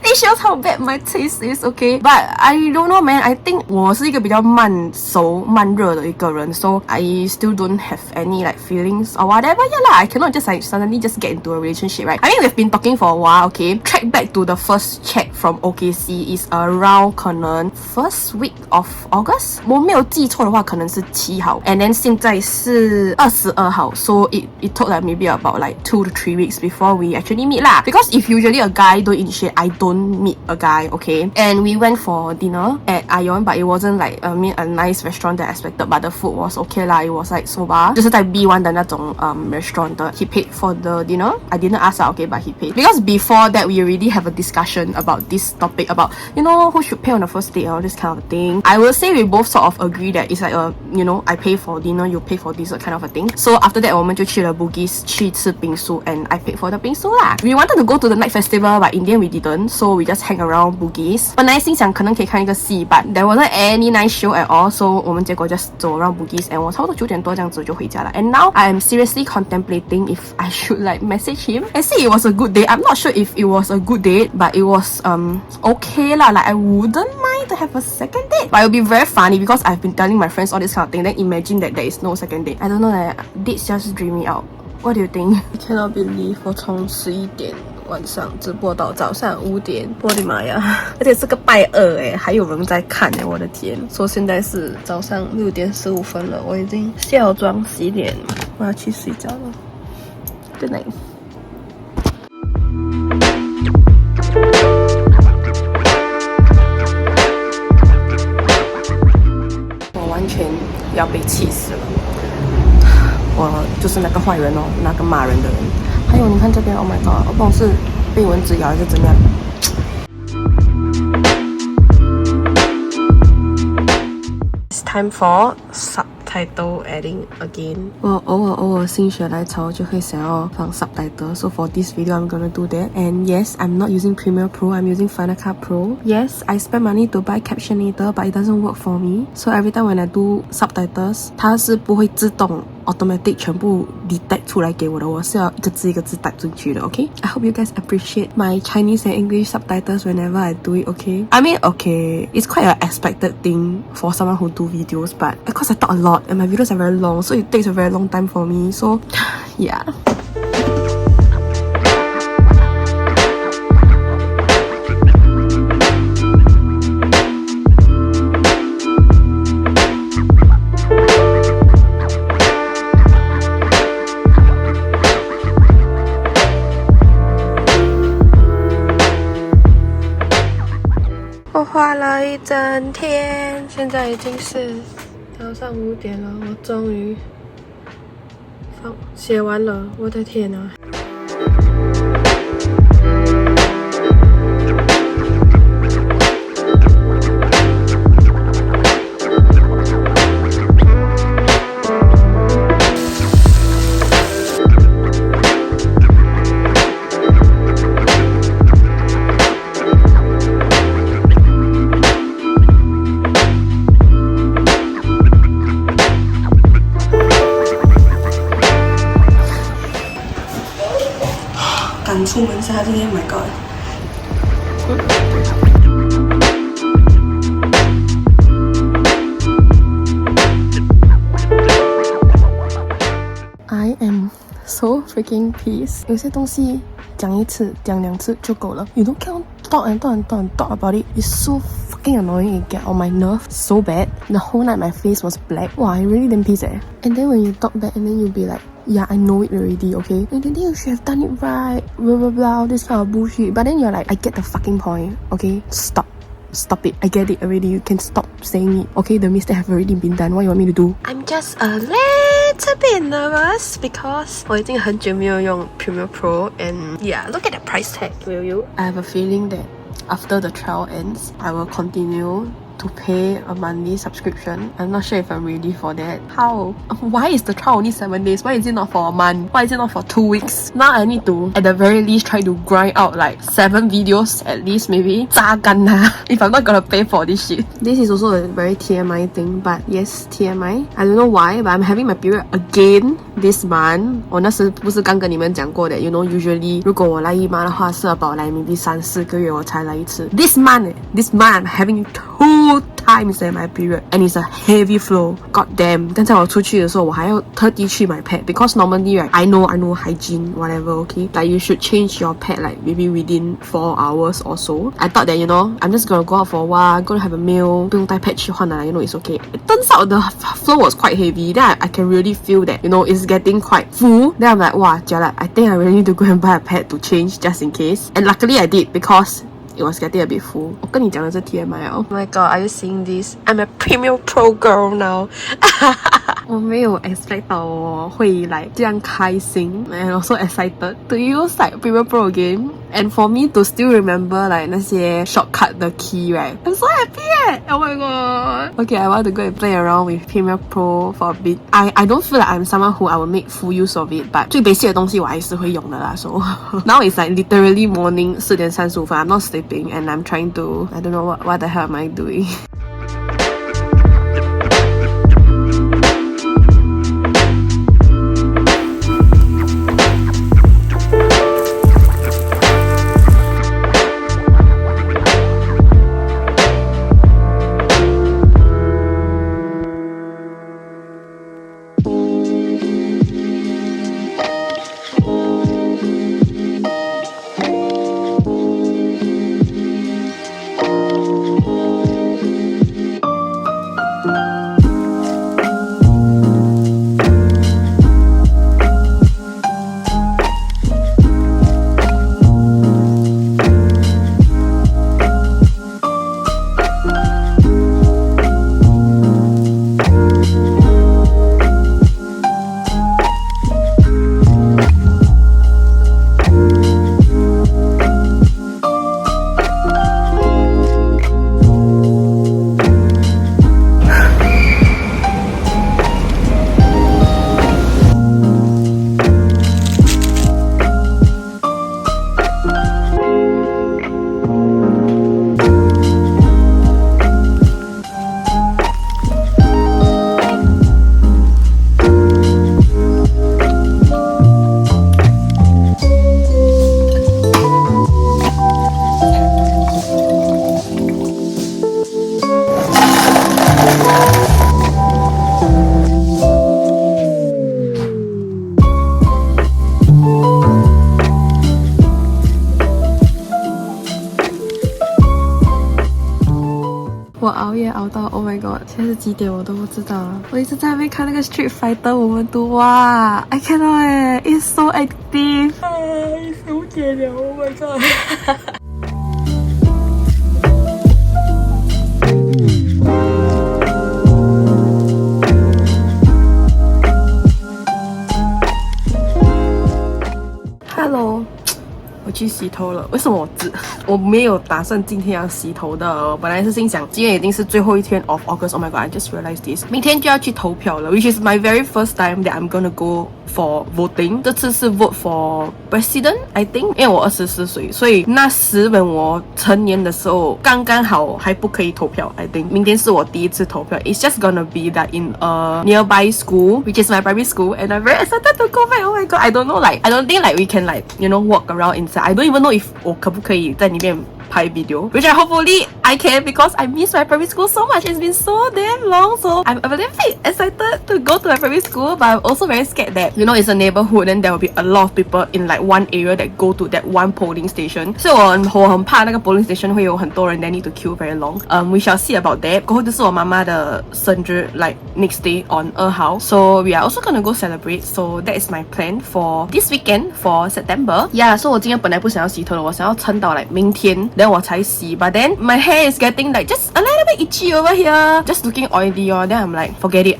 It shows how bad my taste is, okay? But I don't know, man. I think 我是一个比较慢熟慢热的一个人 so I still don't have any like feelings or whatever. Yeah lah, I cannot just like suddenly just get into a relationship, right? I mean we've been talking for a while, okay? Track back to the first chat from OKC is around 可能 first week of August. 我没有记错的话可能是7号 and then 现在是22号 so it took like maybe about like 2 to 3 weeks before we actually meet lah. Because if usually a guy don't initiate, I don't meet a guy, okay? And we went for dinner at Ion, but it wasn't like a nice restaurant that I expected, but the food was okay lah. It was like soba, 就是在 B1 的那种restaurant的. He paid for the dinner. I didn't ask her, okay, but he paid. Because before that, we already have a discussion about this topic about, you know, who should pay on the first date or this kind of thing. I will say we both sort of agree that it's like a, you know, I pay for dinner, you pay for dessert kind of a thing. So after that, 我们就去了 Bugis 去吃冰酥 and I paid for the 冰酥啦. We wanted to go to the night festival, but in the end we didn't. So we just hang around Bugis. 本来心想可能可以看一个戏 but there wasn't any nice show at all. So 我们结果 just 走 around Bugis and 我差不多9点多这样子就回家了. And now I am seriously contemplating if I should like message him and say it was a good day. I'm not sure if it was a good date, but it was okay lah. Like I wouldn't mind to have a second date. But it will be very funny because I've been telling my friends all this kind of thing. Then imagine that there is no second date. I don't know that dates just dream me out. What do you think? I cannot believe 我从11点晚上直播到早上5点，我的妈呀！而且是个拜2还有人在看我的天！说现在是早上6点15分了，我已经卸好妆洗脸，我要去睡觉了。Good night。我完全要被气死了。我就是那个坏人哦，那个骂人的人。还有你看这边 ，Oh my god， 我不懂是被蚊子咬还是怎样。It's time for subtitle adding again. 我偶尔心血来潮就会想要放 subtitle. So for this video, I'm gonna do that. And yes, I'm not using Premiere Pro. I'm using Final Cut Pro. Yes, I spend money to buy Captionator, but it doesn't work for me. So every time when I do subtitles, 它是不会自动 automatic 全部 detect 出来给我的，我是要一个字一个字 type 进去的 ，OK? I hope you guys appreciate my Chinese and English subtitles whenever I do it, okay? I mean, okay, it's quite an expected thing for someone who do videos, but because I talk a lot and my videos are very long, so it takes a very long time for me, so yeah. 我画了一整天，现在已经是早上5点了，我终于写完了，我的天啊！赶出门下今天 ，My God！ I am so freaking pissed。有些东西讲一次、讲2次就够了。You don't keep on talk and talk and talk and talk about it. It's so fucking annoying. It get on my nerves so bad. The whole night my face was black. Wow, I really damn pissed. And then when you talk back and then you'll be like, yeah, I know it already, okay? And then you should have done it right, blah blah blah, all this kind of bullshit. But then you're like, I get the fucking point, okay? Stop it. I get it already. You can stop saying it. Okay, the mistake have already been done. What you want me to do? I'm just a little bit nervous because 我已经很久没有用 Premiere Pro and yeah, look at the price tag, will you? I have a feeling that after the trial ends, I will continue to pay a monthly subscription. I'm not sure if I'm ready for that. How? Why is the trial only 7 days? Why is it not for a month? Why is it not for 2 weeks? Now I need to, at the very least, try to grind out like 7 videos at least, maybe. 榨干它 if I'm not gonna pay for this shit. This is also a very TMI thing, but yes, TMI. I don't know why, but I'm having my period again this month. 我那时不是刚跟你们讲过的 you know, usually 如果我来姨妈的话是about like maybe 3-4个月我才来一次。This month I'm having 2 times in my period and it's a heavy flow. God damn. 但在我出去的时候我还要特地去买 pad because normally right, I know hygiene whatever, okay? Like you should change your pad like maybe within 4 hours or so. I thought that, you know, I'm just gonna go out for a while, gonna have a meal, 不用带 pad 去换啦 you know, it's okay. It turns out the flow was quite heavy. Then I can really feel that, you know, it's getting quite full. Then I'm like, wow, jialat, I think I really need to go and buy a pad to change just in case. And luckily I did because it was getting a bit full. 我跟你讲的是 TMI Oh my god, are you seeing this? I'm a Premiere Pro girl now. 我没有 expect 到我会 like 这样开心 and also excited to use like Premiere Pro again. And for me to still remember like 那些 shortcut 的 key, right? I'm so happy. Oh my god. Okay, I want to go and play around with Premiere Pro for a bit. I don't feel like I'm someone who I will make full use of it, but 最 basic 的东西我还是会用的啦. So now it's like literally morning 4点35分 I'm not sleeping and I'm trying to, I don't know what the hell am I doing. 熬到 Oh my god， 现在是几点我都不知道啊。我一直在那边看那个 Street Fighter， 我们读哇 I cannot it's so active。5点了 Oh my god。Hello， 我去洗头了。为什么我没有打算今天要洗头的？本来是心想今天已经是最后一天 of August。Oh my god， I just realized this。明天就要去投票了 ，which is my very first time that I'm gonna go for voting。这次是 vote for president I think， 因为我24岁，所以那时when我成年的时候，刚刚好还不可以投票。I think 明天是我第一次投票。It's just gonna be that in a nearby school, which is my primary school, and I'm very excited to go back. Oh my god, I don't know I don't think we can walk around inside. I don't even know if 我可不可以在里面拍 video, which I hopefully I can because I miss my primary school so much. It's been so damn long, so I'm very excited to go to my primary school, but I'm also very scared that it's a neighborhood and there will be a lot of people in like one area that go to that one polling station. So 我很怕那个 polling station 会有很多人 that need to queue very long. We shall see about that. 过后就是我妈妈的生日 like next day on 2号, so we are also gonna go celebrate. So that is my plan for this weekend for September. Yeah, so 我今天本来不想要洗头的，我想要撑到like明天。Then 我才洗 but then my hair is getting like just a little bit itchy over here, just looking oily then I'm like forget it,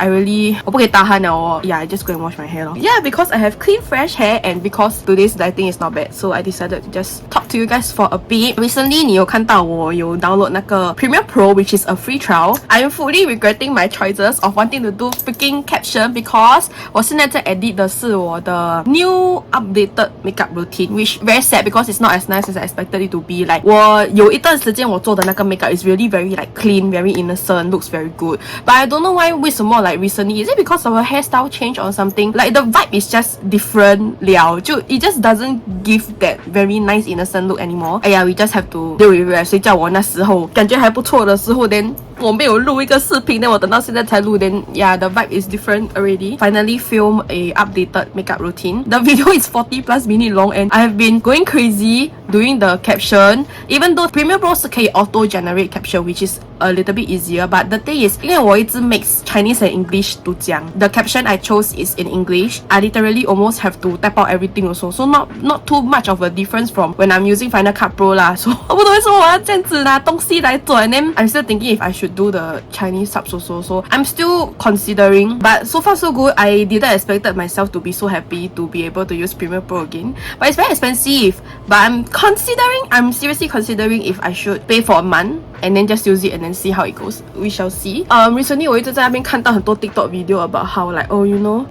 我不可以tahan了Yeah, I just go and wash my hair Yeah, because I have clean fresh hair and because today's lighting is not bad, so I decided to just talk to you guys for a bit. Recently 你有看到我有 download 那个 Premiere Pro, which is a free trial. I'm fully regretting my choices of wanting to do freaking caption because 我现在在 edit 的是我的 new updated makeup routine, which very sad because it's not as nice as I expected it to be. Like 我有一段时间我做的那个 makeup is really very like clean, very innocent, looks very good. But I don't know why 为什么 like recently, is it because of a hairstyle change or something? Like the vibe is just different 了，就 it just doesn't give that very nice innocent look anymore. We just have to deal with it. 谁叫我那时候感觉还不错的时候 then 我没有录一个视频 then 我等到现在才录 then the vibe is different already. Finally film a updated makeup routine. The video is 40 plus minutes long and I have been going crazy doing the caption. Even though Premiere Pro 是可以 auto generate caption, which is a little bit easier, but the thing is 因为我一直 mix Chinese and English to 讲 the caption I chose is in English. I literally almost have to type out everything also, so not too much of a difference from when I'm using Final Cut Pro 啦. So 我不懂为什么我要这样子拿东西来做 and then I'm still thinking if I should do the Chinese subs also, so I'm still considering, but so far so good. I didn't expect myself to be so happy to be able to use Premiere Pro again, but it's very expensive. But I'm seriously considering if I should pay for a month and then just use it and then see how it goes. We shall see. Recently 我一直在那边看到很多 TikTok video about how like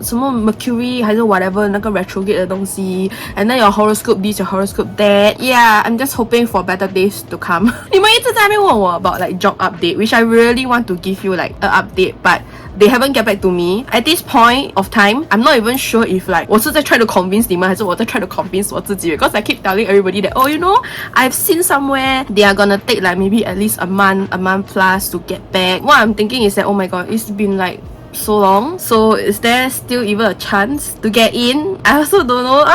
什么 Mercury 还是 whatever 那个 retrograde 的东西 and then your horoscope this, your horoscope that. Yeah, I'm just hoping for better days to come. 你们一直在那边问我 about like job update, which I really want to give you like an update, but they haven't get back to me. At this point of time, I'm not even sure if like 我是在 try to convince 你们还是我在 try to convince 我自己 because I keep telling everybody that I've seen somewhere they are gonna take like maybe at least a month plus to get back. What I'm thinking is that oh my god, it's been like so long, so is there still even a chance to get in? I also don't know.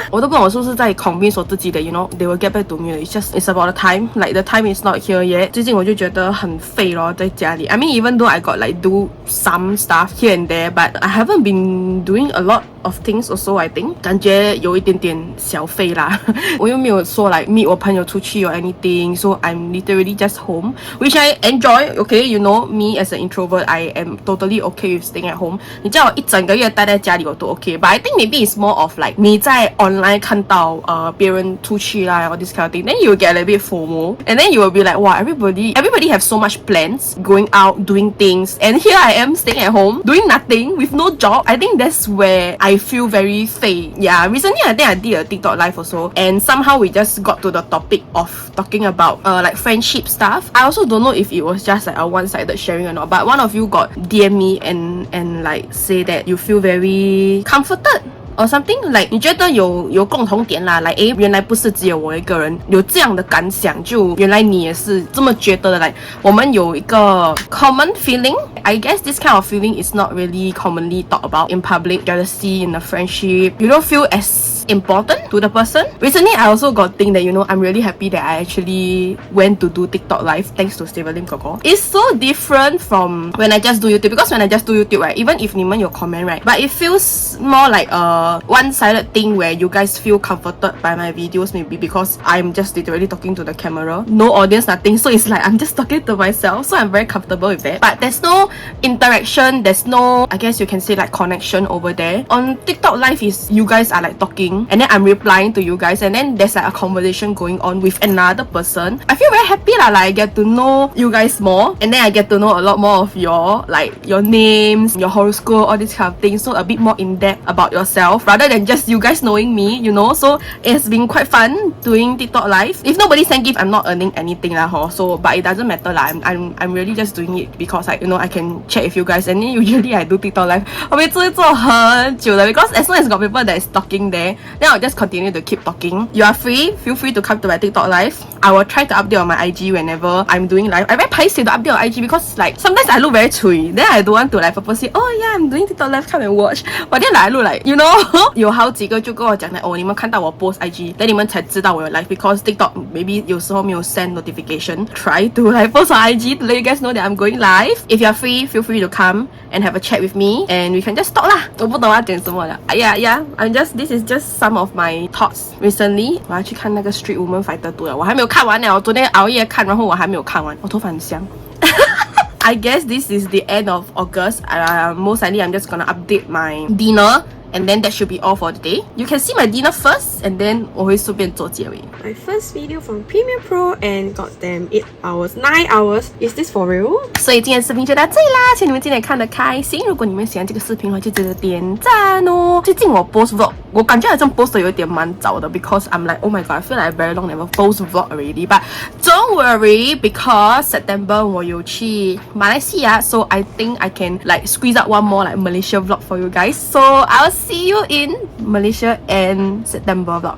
我都不懂我是不是在 convince 我自己的 they will get back to me. It's about the time, like the time is not here yet. 最近我就觉得很废咯，在家里 I mean even though I got like do some stuff here and there, but I haven't been doing a lot of things also. I think 感觉有一点点小废啦我又没有说 like meet 我朋友出去 or anything, so I'm literally just home, which I enjoy. Okay, me as an introvert, I am totally okay with staying at home. 你叫我一整个月待在家里我都 okay, but I think maybe it's more of like 你在 online 看到别人出去啦 or this kind of thing, then you will get a bit FOMO and then you will be like wow, everybody have so much plans, going out, doing things, and here I am staying at home doing nothing with no job. I think that's where I feel very 废. Yeah, recently I think I did a TikTok live also and somehow we just got to the topic of talking about like friendship stuff. I also don't know if it was just like a one-sided sharing or not, but one of you got DM me and like say that you feel very comforted or something like 你觉得有共同点啦，like 诶，原来不是只有我一个人有这样的感想，就原来你也是这么觉得的，like 我们有一个 common feeling. I guess this kind of feeling is not really commonly talked about in public. Jealousy in a friendship, you don't feel as important to the person. Recently, I also got think that I'm really happy that I actually went to do TikTok live thanks to Steven Koko. It's so different from when I just do YouTube, because when I just do YouTube, right, even if 你们有 comment, right, but it feels more like a one-sided thing where you guys feel comforted by my videos, maybe because I'm just literally talking to the camera, no audience, nothing, so it's like I'm just talking to myself, so I'm very comfortable with that. But there's no interaction, there's no, I guess you can say, like connection over there. On TikTok live is you guys are like talking and then I'm replying to you guys, and then there's like a conversation going on with another person. I feel very happy lah, like I get to know you guys more, and then I get to know a lot more of your names, your horoscope, all this kind of things, so a bit more in depth about yourself rather than just you guys knowing me, so it's been quite fun doing TikTok live. If nobody send gift, I'm not earning anything lah, so but it doesn't matter lah. I'm really just doing it because like I can chat with you guys, and then usually I do TikTok live 我每次会做很久的 because as long as got people that is talking there, then I'll just continue to keep talking. You are free, feel free to come to my TikTok live. I will try to update on my IG whenever I'm doing live. I very paiseh to update on IG because like sometimes I look very cui, then I don't want to like purposely oh yeah I'm doing TikTok live, come and watch, but then like I look like 有好几个就跟我讲哦你们看到我 post IG, then 你们才知道我有 live because TikTok maybe 有时候没有 send notification. Try to like post on IG to let you guys know that I'm going live. If you're free, feel free to come and have a chat with me and we can just talk 啦。我不懂要讲什么了。Yeah, this is just some of my thoughts recently. 我要去看那个 Street Woman Fighter 2了，我还没有看完呢，我昨天熬夜看，然后我还没有看完，我头发很香。I guess this is the end of August. Most likely I'm just gonna update my dinner, and then that should be all for today. You can see my dinner first, and then 我会顺便做结尾。My first video from Premiere Pro and got them 8 hours, 9 hours. Is this for real? 所以今天视频就到这里啦，希望你们今天看得开心。如果你们喜欢这个视频的话，就记得点赞哦。最近我 post vlog， 我感觉好像 post 的有点蛮早的 because I'm like oh my god, I feel like I very long never post vlog already. But don't worry because September 我有去马来西亚 so I think I can like squeeze out one more like Malaysia vlog for you guys. So I'll see you in Malaysia and September vlog.